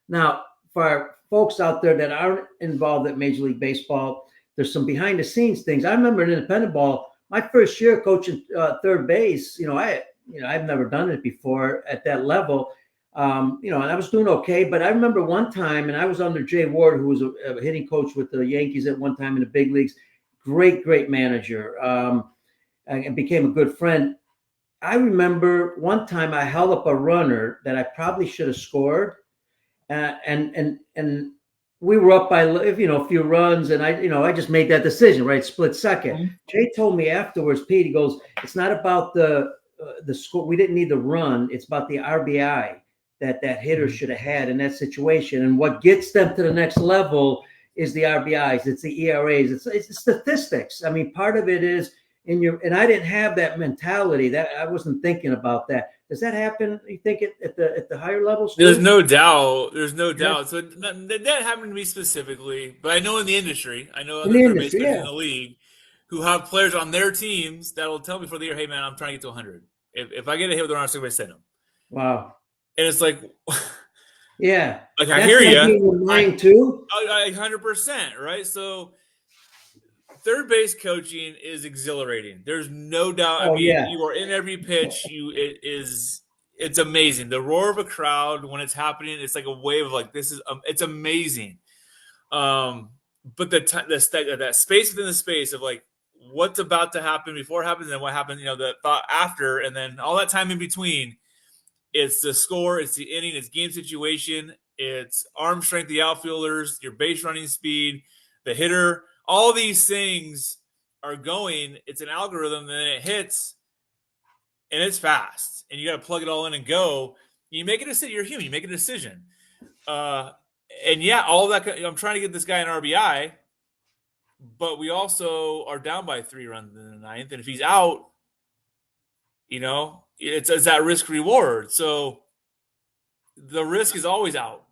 Now, for our folks out there that aren't involved at Major League Baseball, there's some behind the scenes things. I remember in independent ball, my first year coaching third base, I've never done it before at that level. And I was doing okay, but I remember one time, and I was under Jay Ward, who was a hitting coach with the Yankees at one time in the big leagues. Great manager. And became a good friend. I remember one time I held up a runner that I probably should have scored. And we were up by a few runs, and I just made that decision, right? Split second. Mm-hmm. Jay told me afterwards, Pete, he goes, it's not about the score. We didn't need the run. It's about the RBI that hitter should have had in that situation. And what gets them to the next level is the RBIs. It's the ERAs. It's statistics. I mean, part of it is and I didn't have that mentality. That I wasn't thinking about that. Does that happen? You think at the higher levels? There's no doubt. So that happened to me specifically, but I know in the industry, I know other basemen in the league who have players on their teams that will tell me for the year, hey man, I'm trying to get to 100. If I get a hit with an arm stick, I send them. Wow. And it's like, Yeah. I That's hear got to be you. in your mind too. 100%, right? So third base coaching is exhilarating. There's no doubt. I Oh mean, yeah. you are in every pitch. It's amazing. The roar of a crowd when it's happening, it's like a wave of like this is it's amazing. But that space within the space of like what's about to happen before it happens and what happens, the thought after, and then all that time in between. It's the score, it's the inning, it's game situation, it's arm strength, the outfielders, your base running speed, the hitter. All these things are going. It's an algorithm, and then it hits, and it's fast, and you got to plug it all in and go. You make a decision. You're human. You make a decision. And yeah, all that. I'm trying to get this guy an RBI, but we also are down by 3 runs in the ninth, and if he's out, it's that risk reward. So the risk is always out.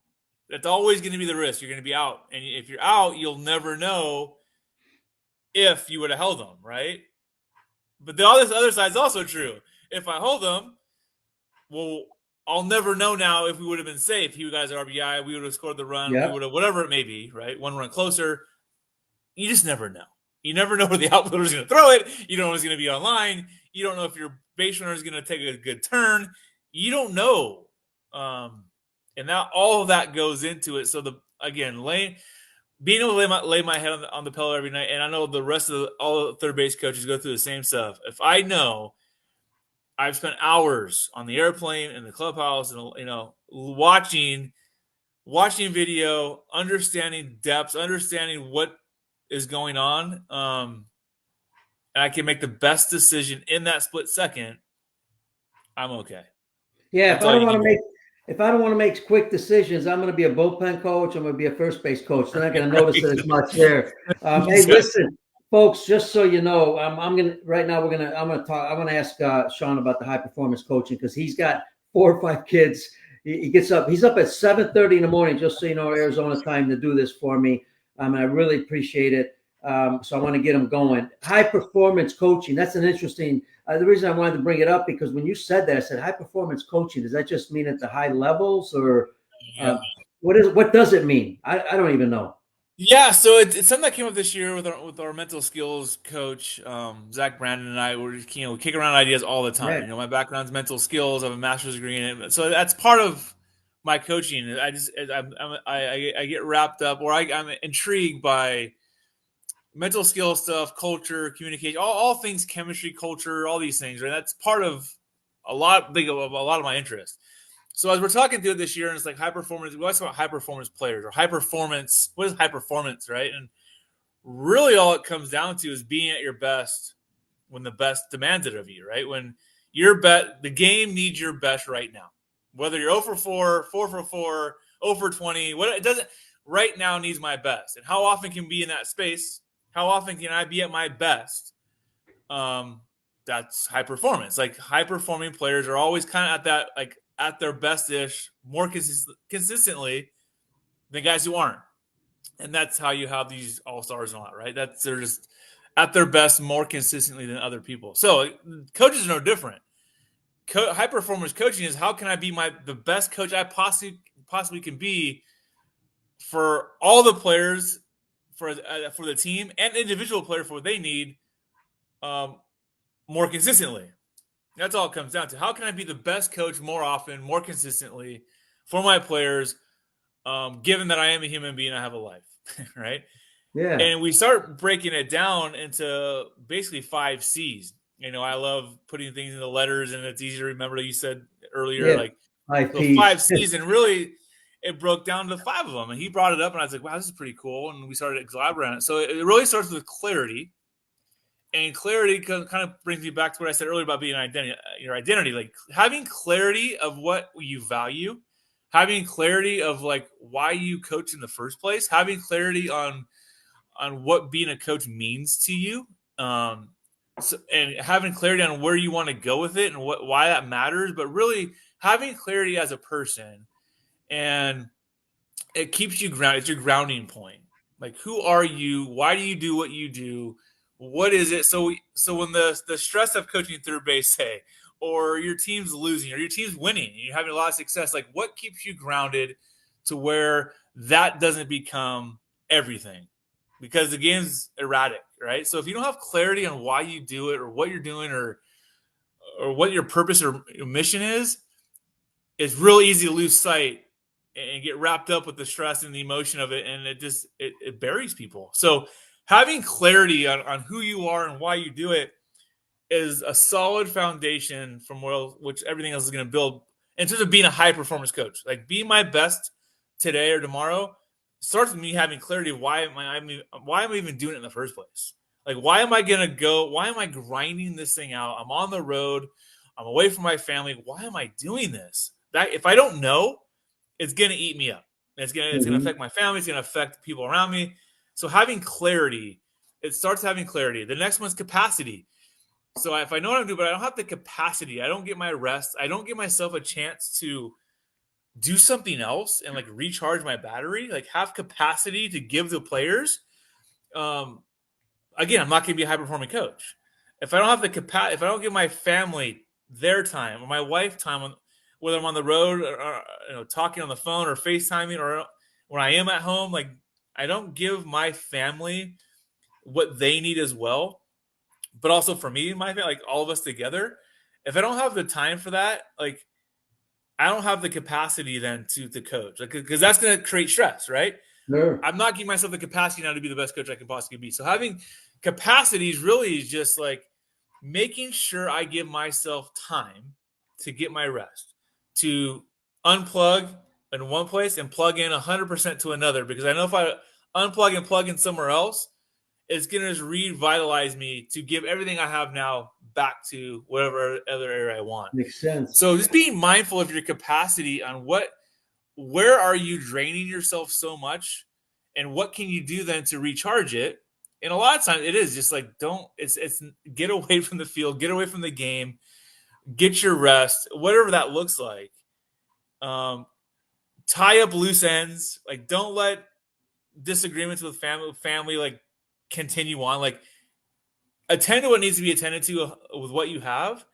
That's always going to be the risk. You're going to be out. And if you're out, you'll never know if you would have held them, right? But the other side is also true. If I hold them, well, I'll never know now if we would have been safe. He got his RBI, we would have scored the run, we Yeah. would have, whatever it may be, right? One run closer. You just never know. You never know where the outfielder is going to throw it. You don't know what's going to be online. You don't know if your base runner is going to take a good turn. You don't know. And now all of that goes into it. So being able to lay my head on the pillow every night, and I know the rest of all the third base coaches go through the same stuff. If I know I've spent hours on the airplane in the clubhouse, and watching video, understanding depths, understanding what is going on, and I can make the best decision in that split second, I'm okay. Yeah. That's all you need. If I don't want to make quick decisions, I'm going to be a bullpen coach. I'm going to be a first base coach. They're not going to notice it as much there. Hey, listen, folks. Just so you know, I'm going to right now. I'm going to talk. I'm going to ask Shaun about the high performance coaching because he's got 4 or 5 kids. He gets up. He's up at 7:30 in the morning. Just so you know, Arizona time to do this for me. And I really appreciate it. So I want to get him going. High performance coaching. That's an interesting. The reason I wanted to bring it up because when you said that, I said high performance coaching. Does that just mean at the high levels, or what does it mean? I don't even know. Yeah, so it's something that came up this year with our mental skills coach, Zach Brandon, and I were kicking around ideas all the time. Yeah. My background's mental skills. I have a master's degree in it, so that's part of my coaching. I get wrapped up, or I'm intrigued by mental skill stuff, culture, communication, all things chemistry, culture, all these things. Right, that's part of a lot of my interest. So as we're talking through it this year, and it's like high performance, we always talk about high performance players or high performance. What is high performance, right? And really, all it comes down to is being at your best when the best demands it of you, right? When the game needs your best right now. Whether you're 0 for 4, 4 for 4, 0 for 20, what it doesn't right now needs my best. And how often can be in that space? How often can I be at my best? That's high performance. Like high performing players are always kind of at their best-ish more consistently than guys who aren't. And that's how you have these all-stars and all that, right? They're just at their best more consistently than other people. So coaches are no different. High performance coaching is how can I be the best coach I possibly can be for all the players, for the team and individual player for what they need more consistently. That's all it comes down to. How can I be the best coach more often, more consistently for my players, given that I am a human being, I have a life, right? Yeah. And we start breaking it down into basically 5 C's. I love putting things into letters, and it's easy to remember. Like you said earlier, Yeah. like High the peace. 5 C's, and really it broke down to 5 of them. And he brought it up, and I was like, "Wow, this is pretty cool." And we started collaborating on it. So it really starts with clarity. And clarity kind of brings me back to what I said earlier about being your identity, like having clarity of what you value, having clarity of like why you coach in the first place, having clarity on what being a coach means to you, and having clarity on where you want to go with it and why that matters, but really having clarity as a person, and it keeps you grounded. It's your grounding point. Like, who are you? Why do you do what you do? What is it? So when the stress of coaching third base, say, or your team's losing, or your team's winning, and you're having a lot of success, like what keeps you grounded to where that doesn't become everything? Because the game's erratic, right? So if you don't have clarity on why you do it, or what you're doing, or what your purpose or mission is, it's real easy to lose sight and get wrapped up with the stress and the emotion of it, and it buries people. So having clarity on who you are and why you do it is a solid foundation from which everything else is going to build in terms of being a high performance coach. Like being my best today or tomorrow starts with me having clarity of why am I even doing it in the first place? Like why am I going to go? Why am I grinding this thing out? I'm on the road. I'm away from my family. Why am I doing this? That if I don't know, it's going to eat me up. It's gonna Mm-hmm. affect my family. It's gonna affect people around me. So having clarity, it starts having clarity. The next one's capacity. So if I know what I'm doing, but I don't have the capacity, I don't get my rest, I don't give myself a chance to do something else and like recharge my battery, like have capacity to give the players. Um, Again, I'm not going to be a high performing coach. If I don't have the capacity, if I don't give my family their time or my wife time, whether I'm on the road or talking on the phone or FaceTiming or when I am at home, like I don't give my family what they need as well, but also for me and my family, like all of us together. If I don't have the time for that, like I don't have the capacity then to coach, like because that's going to create stress, right? Sure. I'm not giving myself the capacity now to be the best coach I can possibly be. So having capacity is really just like making sure I give myself time to get my rest, to unplug in one place and plug in 100% to another. Because I know if I unplug and plug in somewhere else, it's going to just revitalize me to give everything I have now back to whatever other area I want. Makes sense. So just being mindful of your capacity on where are you draining yourself so much and what can you do then to recharge it. And a lot of times it is just like don't it's get away from the field, get away from the game, get your rest, whatever that looks like. um Tie up loose ends, like don't let disagreements with family like continue on, like attend to what needs to be attended to with what you have,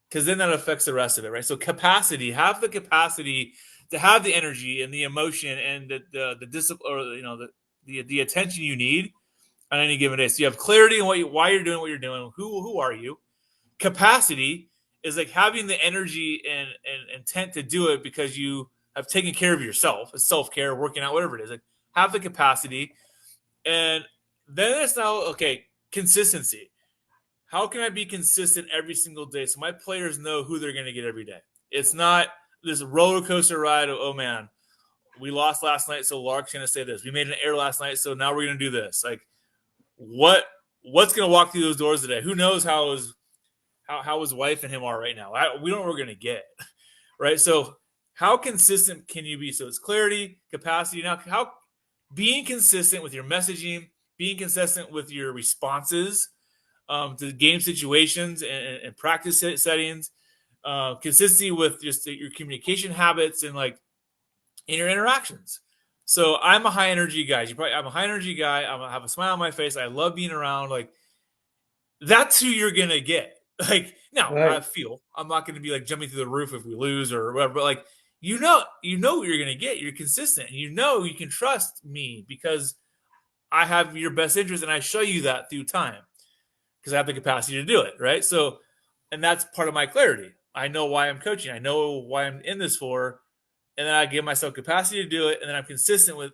because then that affects the rest of it, right? So capacity, have the capacity to have the energy and the emotion and the discipline, or the attention you need on any given day. So you have clarity on why you're doing what you're doing. Who are you? Capacity is like having the energy and intent to do it because you have taken care of yourself. It's self care, working out, whatever it is. Like have the capacity, and then it's now okay. Consistency. How can I be consistent every single day so my players know who they're going to get every day? It's not this roller coaster ride of, oh man, we lost last night, so Lark's going to say this. We made an error last night, so now we're going to do this. Like, what's going to walk through those doors today? Who knows how his wife and him are right now? We don't know what we're going to get, right? So how consistent can you be? So it's clarity, capacity. Now, how being consistent with your messaging, being consistent with your responses to game situations and practice settings, consistency with just your communication habits and like in your interactions. So I'm a high energy guy. I'm a high energy guy. I have a smile on my face. I love being around. Like that's who you're gonna get. Like now, Right. I'm not gonna be like jumping through the roof if we lose or whatever. But like you know what you're gonna get. You're consistent. You know you can trust me because I have your best interest and I show you that through time because I have the capacity to do it, right? So, and that's part of my clarity. I know why I'm coaching. I know why I'm in this for, and then I give myself capacity to do it, and then I'm consistent with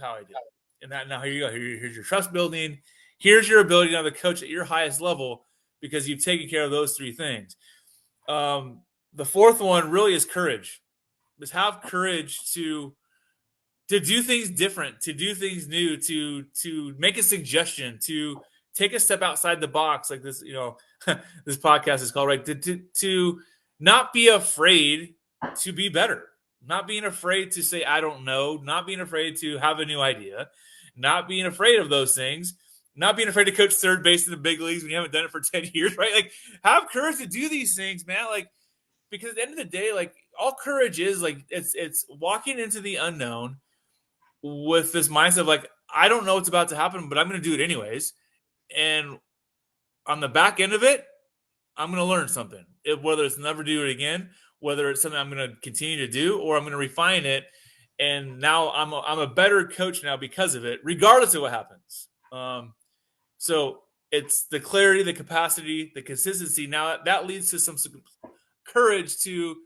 how I do it. And that now here you go. Here's your trust building. Here's your ability now to coach at your highest level because you've taken care of those three things. The fourth one really is courage. Just have courage to do things different, to do things new, to make a suggestion, to take a step outside the box, like this. This podcast is called, right? To not be afraid to be better, not being afraid to say I don't know, not being afraid to have a new idea, not being afraid of those things, not being afraid to coach third base in the big leagues when you haven't done it for 10 years, right? Like have courage to do these things, man. Like because at the end of the day, like all courage is like it's walking into the unknown with this mindset of like, I don't know what's about to happen, but I'm going to do it anyways. And on the back end of it, I'm going to learn something. Whether it's never do it again, whether it's something I'm going to continue to do, or I'm going to refine it. And now I'm a better coach now because of it, regardless of what happens. So it's the clarity, the capacity, the consistency. Now that leads to some courage to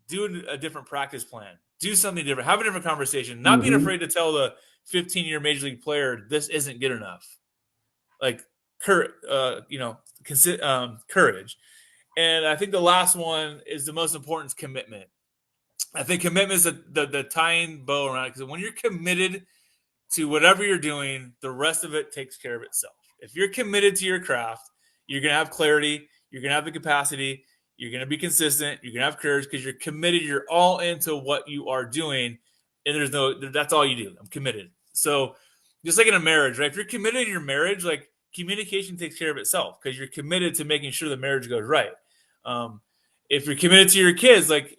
do a different practice plan, do something different, have a different conversation, not being afraid to tell the 15-year major league player this isn't good enough. Like courage. And I think the last one is the most important, is commitment. I think commitment is the tying bow around it, because when you're committed to whatever you're doing, the rest of it takes care of itself. If you're committed to your craft, you're going to have clarity, you're going to have the capacity, you're going to be consistent, you're going to have courage because you're committed, you're all into what you are doing, and that's all you do. I'm committed. So just like in a marriage, right? If you're committed in your marriage, like communication takes care of itself because you're committed to making sure the marriage goes right. If you're committed to your kids, like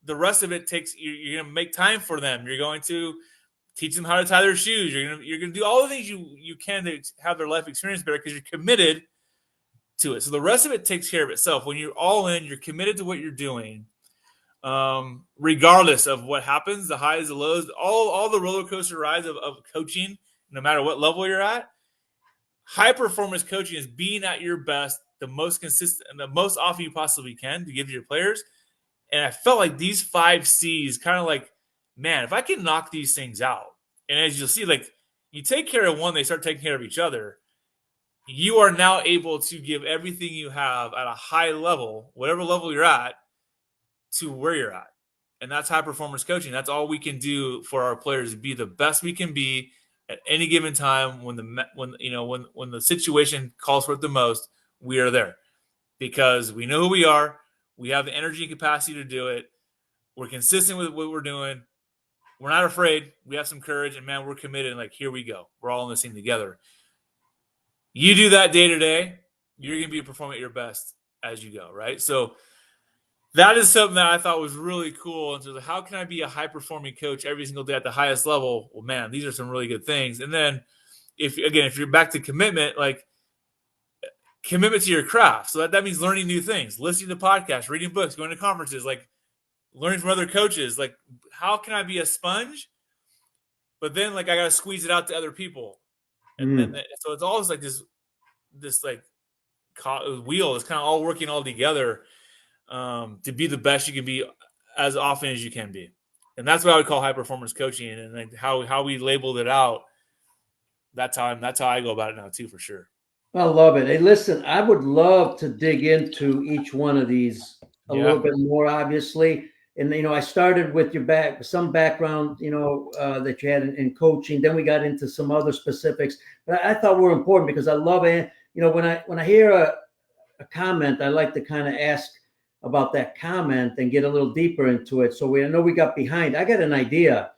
the rest of it takes, you're going to make time for them. You're going to teach them how to tie their shoes. You're going to do all the things you can to have their life experience better because you're committed to it. So the rest of it takes care of itself. When you're all in, you're committed to what you're doing, regardless of what happens, the highs, the lows, all the roller coaster rides of coaching, no matter what level you're at. High performance coaching is being at your best, the most consistent and the most often you possibly can to give to your players. And I felt like these 5 C's kind of like, man, if I can knock these things out, and as you'll see, like you take care of one, they start taking care of each other. You are now able to give everything you have at a high level, whatever level you're at, to where you're at. And that's high performance coaching. That's all we can do for our players, to be the best we can be at any given time. When the situation calls for it the most, we are there because we know who we are. We have the energy and capacity to do it. We're consistent with what we're doing. We're not afraid. We have some courage, and man, we're committed. And like, here we go. We're all in this thing together. You do that day to day, you're going to be performing at your best as you go, right? So that is something that I thought was really cool. And so how can I be a high-performing coach every single day at the highest level? Well, man, these are some really good things. And then, if you're back to commitment, like commitment to your craft. So that means learning new things, listening to podcasts, reading books, going to conferences, like learning from other coaches. Like, how can I be a sponge? But then, like, I got to squeeze it out to other people. And then, so it's always like this like wheel is kind of all working all together to be the best you can be as often as you can be. And that's what I would call high performance coaching. And like how we labeled it out, that's how I go about it now too, for sure. I love it. Hey, listen, I would love to dig into each one of these a little bit more, obviously. And, I started with some background, that you had in coaching. Then we got into some other specifics, but I thought were important because I love it. When I hear a comment, I like to kind of ask about that comment and get a little deeper into it. So I know we got behind. I got an idea.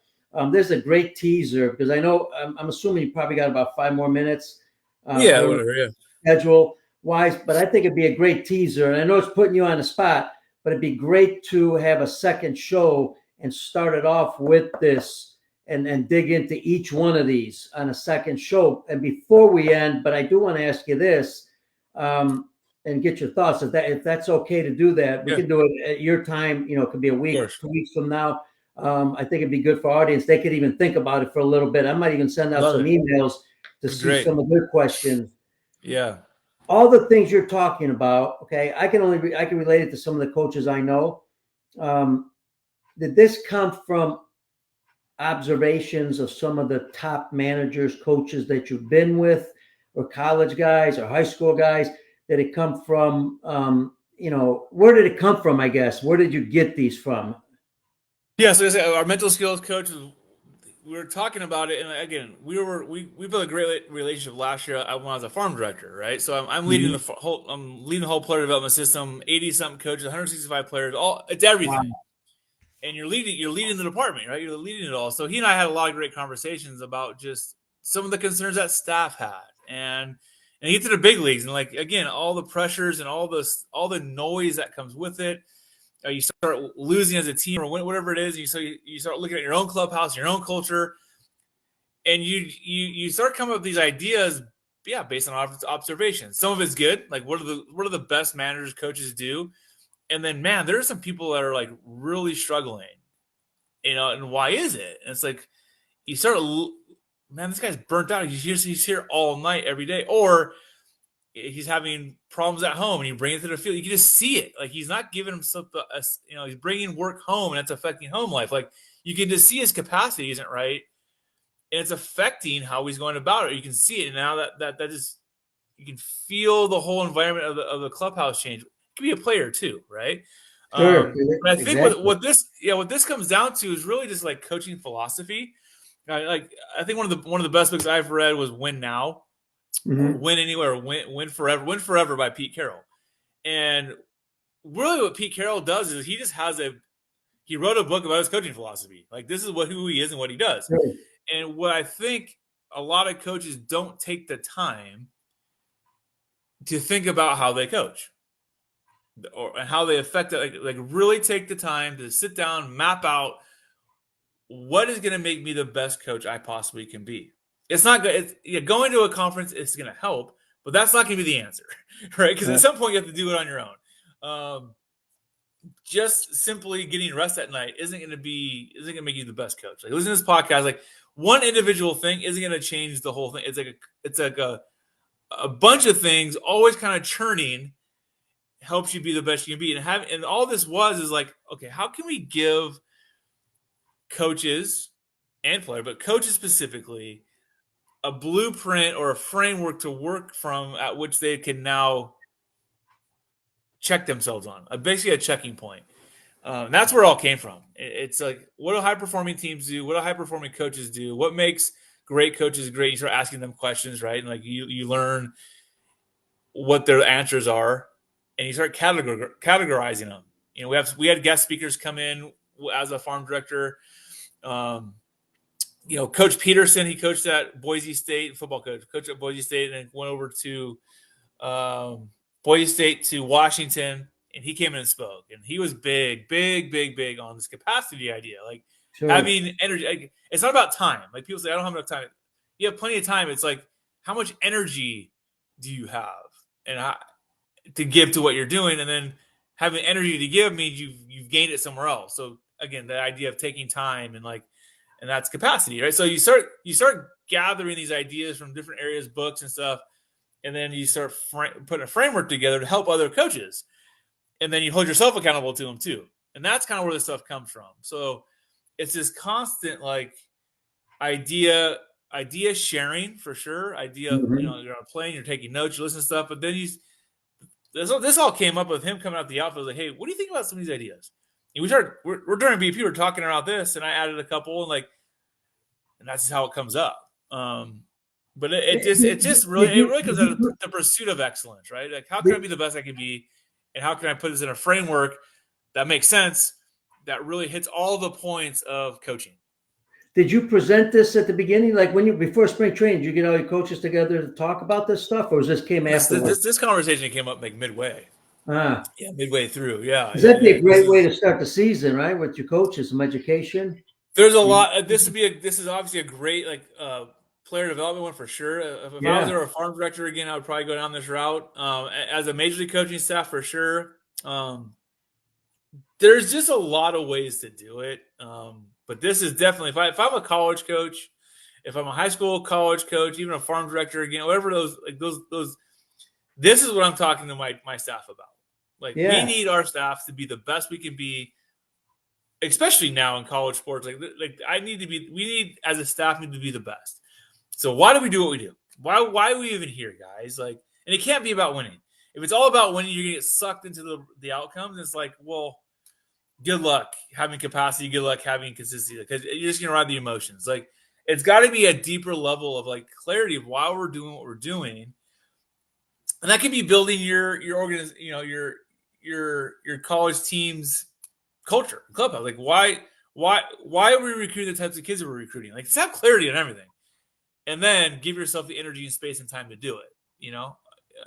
There's a great teaser because I know I'm assuming you probably got about 5 more minutes. Whatever. Yeah. Schedule wise, but I think it'd be a great teaser. And I know it's putting you on the spot, but it'd be great to have a second show and start it off with this and dig into each one of these on a second show. And before we end, but I do want to ask you this and get your thoughts. If that's okay to do that, we can do it at your time. It could be a week, 2 weeks from now. I think it'd be good for our audience. They could even think about it for a little bit. I might even send out some emails to see some of their questions. Yeah. All the things you're talking about, okay, I can relate it to some of the coaches I know. Did this come from observations of some of the top managers, coaches that you've been with, or college guys or high school guys? Did it come from, where did it come from, I guess? Where did you get these from? Yeah, so our mental skills coach, we were talking about it, and again, we built a great relationship last year when I was a farm director, right? So I'm leading the whole player development system, 80-something coaches, 165 players, it's everything. Wow. And you're leading the department, right? You're leading it all. So he and I had a lot of great conversations about just some of the concerns that staff had, and you get to the big leagues, and like again, all the pressures and all the noise that comes with it. You start losing as a team or whatever it is. You start looking at your own clubhouse, your own culture, and you start coming up with these ideas based on observation. Some of it's good, like what are the best managers, coaches do, and then man, there are some people that are like really struggling, and why is it? And it's like you start, man, this guy's burnt out. He's here all night every day, or he's having problems at home, and you bring it to the field. You can just see it. Like he's not giving himself he's bringing work home, and that's affecting home life. Like you can just see his capacity isn't right, and it's affecting how he's going about it. You can see it, and now that is, you can feel the whole environment of the clubhouse change. It could be a player too, right? Sure. But I think Exactly. what this comes down to is really just like coaching philosophy. Like I think one of the best books I've read was Win Now, or Mm-hmm. Win Anywhere, or Win Forever, Win Forever by Pete Carroll. And really, what Pete Carroll does is he wrote a book about his coaching philosophy. Like this is who he is and what he does. Sure. And what I think a lot of coaches don't take the time to think about how they coach or how they affect it. Like really take the time to sit down, map out what is going to make me the best coach I possibly can be. It's not good. Going to a conference is going to help, but that's not going to be the answer, right? Because at some point you have to do it on your own. Just simply getting rest at night isn't going to make you the best coach. Like listen to this podcast, like one individual thing isn't going to change the whole thing. It's like a bunch of things always kind of churning helps you be the best you can be. And all this is like, okay, how can we give coaches and players, but coaches specifically, a blueprint or a framework to work from at which they can now check themselves on, basically a checking point. That's where it all came from. It's like, what do high performing teams do? What do high performing coaches do? What makes great coaches great? You start asking them questions, right? And like you learn what their answers are, and you start categorizing them. We had guest speakers come in as a farm director. Coach Peterson, he coached at Boise State, football coach at Boise State, and went over to Boise State to Washington, and he came in and spoke, and he was big on this capacity idea, like Sure. having energy. Like, it's not about time. Like people say, I don't have enough time. You have plenty of time. It's like, how much energy do you have, and to give to what you're doing, and then having energy to give means you've gained it somewhere else. So again, the idea of taking time and that's capacity, right? So you start gathering these ideas from different areas, books and stuff, and then you start putting a framework together to help other coaches, and then you hold yourself accountable to them too. And that's kind of where this stuff comes from. So it's this constant like idea sharing for sure. Mm-hmm. You're on a plane, you're taking notes, you're listening to stuff, but then this all came up with him coming out the outfield like, hey, what do you think about some of these ideas? And we're during BP, we're talking about this, and I added a couple, and that's just how it comes up. But it really comes out of the pursuit of excellence, right? Like, how can I be the best I can be, and how can I put this in a framework that makes sense, that really hits all the points of coaching? Did you present this at the beginning, like before spring training? Did you get all your coaches together to talk about this stuff, or came afterwards? This conversation came up like midway. Midway through. Yeah. That'd be a great way to start the season, right? With your coaches, some education. There's a lot. This is obviously a great player development one for sure. If I was a farm director again, I would probably go down this route. As a major league coaching staff, for sure. There's just a lot of ways to do it. But this is definitely, if I'm a college coach, if I'm a high school college coach, even a farm director again, whatever those, this is what I'm talking to my staff about. Like, we need our staff to be the best we can be, especially now in college sports. We need as a staff need to be the best. So why do we do what we do? Why are we even here, guys? And it can't be about winning. If it's all about winning, you're gonna get sucked into the outcomes. It's like, well, good luck having capacity, good luck having consistency, because you're just gonna ride the emotions. Like, it's got to be a deeper level of clarity of why we're doing what we're doing, and that can be building your your college team's culture, clubhouse. Like, why are we recruiting the types of kids that we're recruiting? Like, just have clarity on everything, and then give yourself the energy and space and time to do it.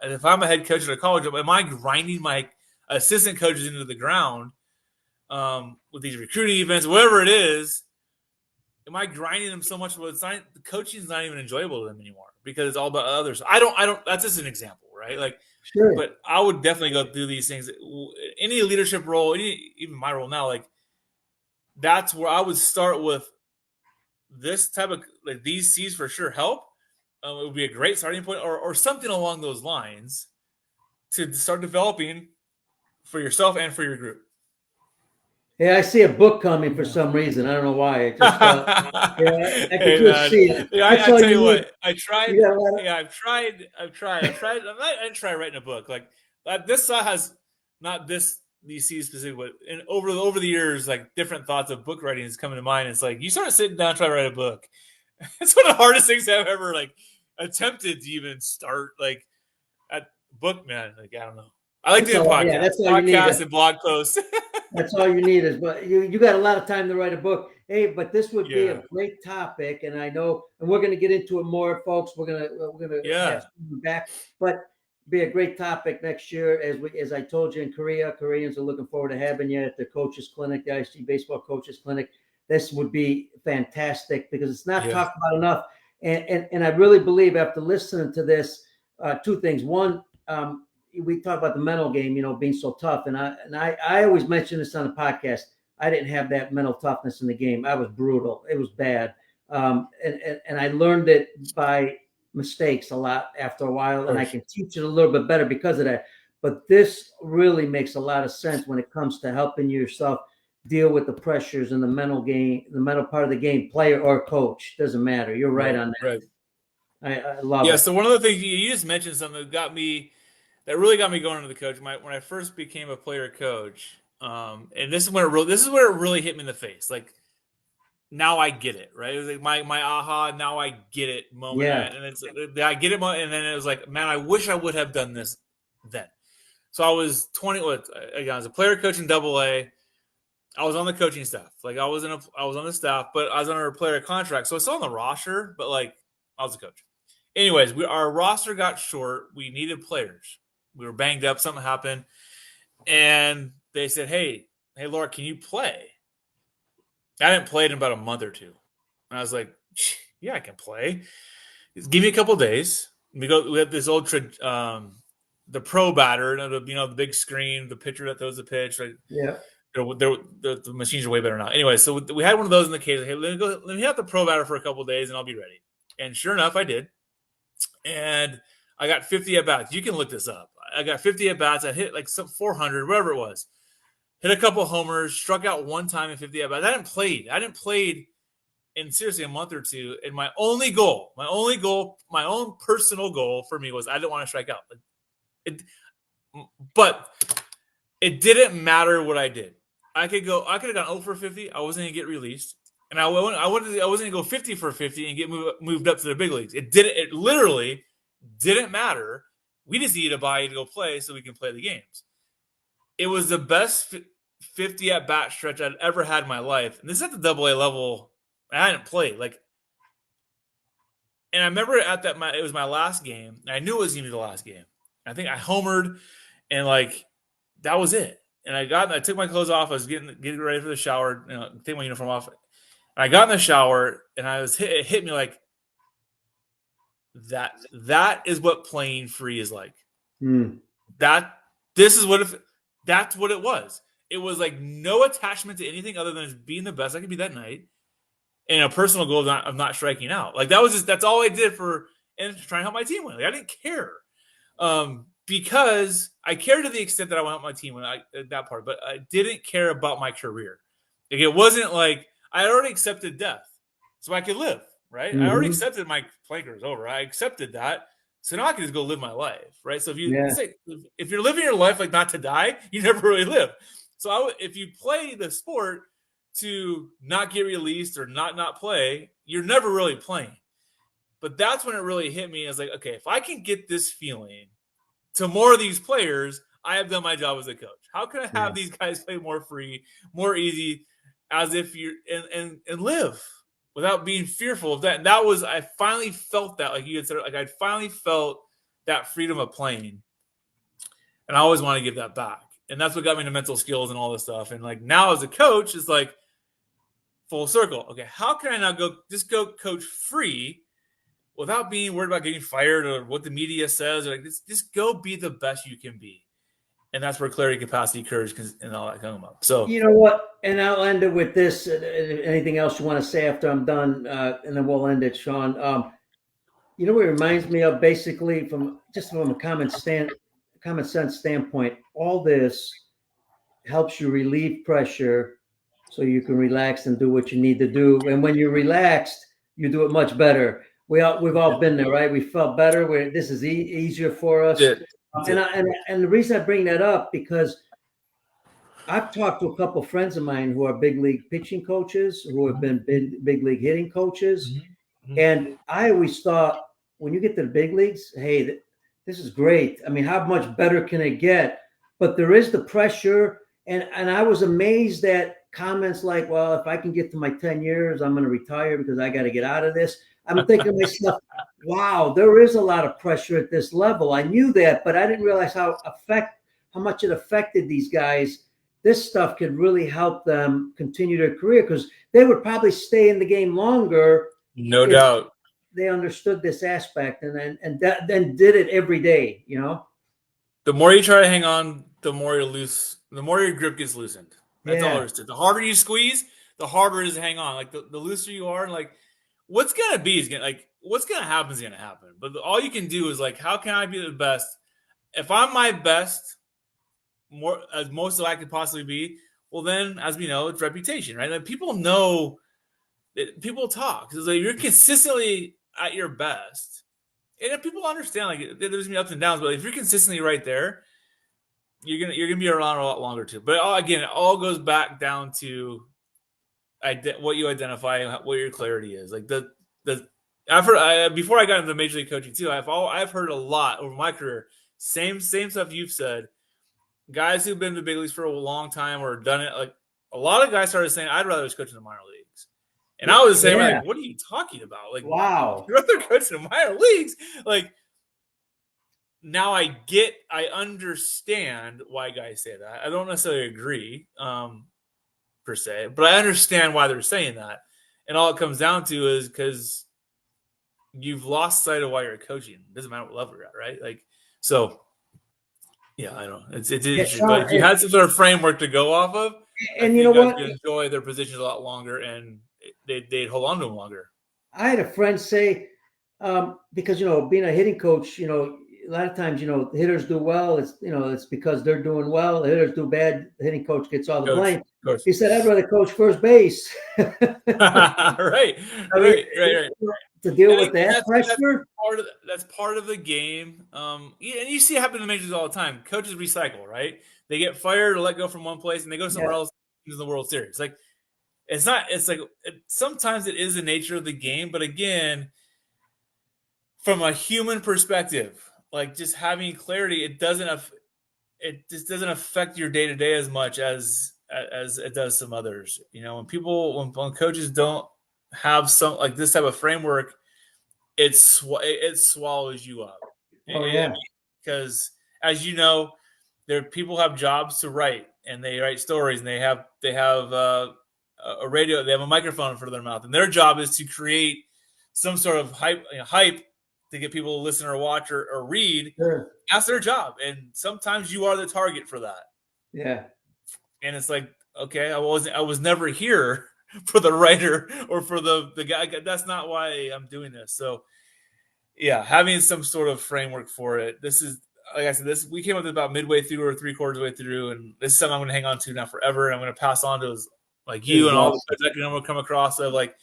And if I'm a head coach at a college, am I grinding my assistant coaches into the ground with these recruiting events, whatever it is, am I grinding them so much? Well, it's not, the coaching is not even enjoyable to them anymore because it's all about others. I don't, that's just an example, right? Like, Sure. but I would definitely go through these things. Any leadership role, even my role now, like that's where I would start with this type of like these C's for sure help. It would be a great starting point, or something along those lines to start developing for yourself and for your group. Yeah, I see a book coming for some reason. I don't know why. It just yeah, I could Hey just man, see it. yeah, That's I all tell you you need. what, I tried. You got a lot of, Yeah, I've tried. I didn't try writing a book. Like this has not these C's specific, but over the years, like different thoughts of book writing is coming to mind. It's like you start sitting down and try to write a book. It's one of the hardest things I've ever like attempted to even start. Like at book, man. Like I don't know. I like that's doing all. Yeah, that's all you need. podcasts and blog posts. That's all you need is, but you got a lot of time to write a book. Hey, but this would be Yeah, a great topic, and I know, and we're going to get into it more, folks. We're gonna have yeah, someone back, but be a great topic next year. As I told you in Korea, Koreans are looking forward to having you at the coaches clinic, the IC baseball coaches clinic. This would be fantastic because it's not yeah. talked about enough. And I really believe after listening to this, two things. One, we talk about the mental game, being so tough. And I always mention this on the podcast. I didn't have that mental toughness in the game. I was brutal. It was bad. And I learned it by mistakes a lot after a while, and I can teach it a little bit better because of that. But this really makes a lot of sense when it comes to helping yourself deal with the pressures in the mental game, the mental part of the game, player or coach. Doesn't matter. You're right on that. Right. I love Yeah. it. So one of the things you just mentioned something that really got me going into the coach. When I first became a player coach, and this is where it really hit me in the face. Like now I get it, right? It was like my aha, now I get it moment, Yeah. and it's I get it moment, and then it was like, man, I wish I would have done this then. So I was 20. Again, I was a player coach in Double A. I was on the coaching staff. Like I was on the staff, but I was under a player contract, so it's still on the roster. But like I was a coach. Anyways, our roster got short. We needed players. We were banged up. Something happened, and they said, "Hey, Laura, can you play?" I hadn't played in about a month or two, and I was like, "Yeah, I can play. Give me a couple days." We have this old the pro batter, the big screen, the pitcher that throws the pitch. Right? Yeah. The machines are way better now. Anyway, so we had one of those in the case. Hey, let me have the pro batter for a couple of days, and I'll be ready. And sure enough, I did. And I got 50 at bats. You can look this up. I got 50 at bats. I hit like some 400, whatever it was. Hit a couple homers, struck out one time in 50 at bats. I hadn't played in seriously a month or two. And my own personal goal for me was I didn't want to strike out. But it didn't matter what I did. I could have gone 0 for 50. I wasn't going to get released. And I wasn't going to go 50 for 50 and get moved up to the big leagues. It literally didn't matter. We just needed a bye to go play so we can play the games. It was the best 50 at bat stretch I'd ever had in my life. And this is at the Double A level. I hadn't played. And I remember it was my last game. And I knew it was going to be the last game. I think I homered, and that was it. And I took my clothes off. I was getting ready for the shower. Take my uniform off. And I got in the shower, and it hit me like that. That is what playing free is like. That's what it was. It was like no attachment to anything other than just being the best I could be that night, and a personal goal of not striking out. Like that's all I did and to try and help my team win. Like I didn't care. Because I cared to the extent that I want my team win that part, but I didn't care about my career. Like it wasn't like I already accepted death, so I could live. Right? I already accepted my playing career is over. I accepted that, so now I can just go live my life. Right? So if you're living your life like not to die, you never really live. So if you play the sport to not get released or not play, you're never really playing. But that's when it really hit me. I was like, okay, if I can get this feeling to more of these players, I have done my job as a coach. How can I have these guys play more free, more easy, as if you're and live without being fearful of that? And I finally felt that, like you had said, like I finally felt that freedom of playing, and I always want to give that back. And that's what got me into mental skills and all this stuff. And like now as a coach, it's like full circle. Okay, how can I now go coach free without being worried about getting fired or what the media says? Or like, just go be the best you can be. And that's where clarity, capacity, courage, and all that come up. So, You know what? And I'll end it with this. Anything else you want to say after I'm done? And then we'll end it, Shaun. You know what it reminds me of, basically, from a common sense standpoint, all this helps you relieve pressure so you can relax and do what you need to do. And when you're relaxed, you do it much better. We've all been there, right? We felt better. This is easier for us. And the reason I bring that up, because I've talked to a couple of friends of mine who are big league pitching coaches, who have been big league hitting coaches. Mm-hmm. And I always thought, when you get to the big leagues, hey, this is great. I mean, how much better can it get? But there is the pressure. And I was amazed at comments like, well, if I can get to my 10 years, I'm going to retire because I got to get out of this. I'm thinking to myself, wow, there is a lot of pressure at this level. I knew that, but I didn't realize how much it affected these guys. This stuff could really help them continue their career, because they would probably stay in the game longer. No doubt. They understood this aspect then did it every day, you know? The more you try to hang on, the more you lose, the more your grip gets loosened. That's all there is to it. The harder you squeeze, the harder it is to hang on. Like the looser you are, like what's gonna be is what's gonna happen is gonna happen. But all you can do is like, how can I be the best? If I'm my best, more as most as I could possibly be, well then, as we know, it's reputation, right? Like people know that people talk. So like, you're consistently at your best. And if people understand, like there's gonna be ups and downs, but if you're consistently right there, you're gonna be around a lot longer too. But again, it all goes back down to what you identify, what your clarity is. Like I've heard before I got into major league coaching too. I've heard a lot over my career. Same stuff you've said. Guys who've been in the big leagues for a long time or done it, like a lot of guys started saying, "I'd rather just coach in the minor leagues." And I was the same, like, what are you talking about? Like, wow, you're rather coach in the minor leagues? Like, now I understand why guys say that. I don't necessarily agree, per se, but I understand why they're saying that. And all it comes down to is because you've lost sight of why you're coaching. It doesn't matter what level you're at, right? Like, so, yeah, I don't know. It's interesting. But if you had some sort of framework to go off of, and I you know think what? guys would enjoy their positions a lot longer, and they'd hold on to them longer. I had a friend say, because, being a hitting coach, a lot of times, hitters do well. It's because they're doing well. The hitters do bad. The hitting coach gets all the blame. He said, I'd rather coach first base. right. To deal with that pressure. That's part of the game. And you see it happen in the majors all the time. Coaches recycle, right? They get fired or let go from one place and they go somewhere else in the World Series. Like, sometimes it is the nature of the game, but again, from a human perspective, like just having clarity, it just doesn't affect your day to day as much as it does some others. When coaches don't have some like this type of framework, it swallows you up. Oh yeah, because as you know, people have jobs to write, and they write stories, and they have a radio, they have a microphone in front of their mouth, and their job is to create some sort of hype to get people to listen or watch or read. Sure. That's their job, and sometimes you are the target for that. Yeah, and it's like, okay, I was never here for the writer or for the guy. That's not why I'm doing this. So, yeah, having some sort of framework for it. This is, like I said, we came up with about midway through or 3/4 way through, and this is something I'm going to hang on to now forever. And I'm going to pass on to like you and all the guys that I'm going to come across of like.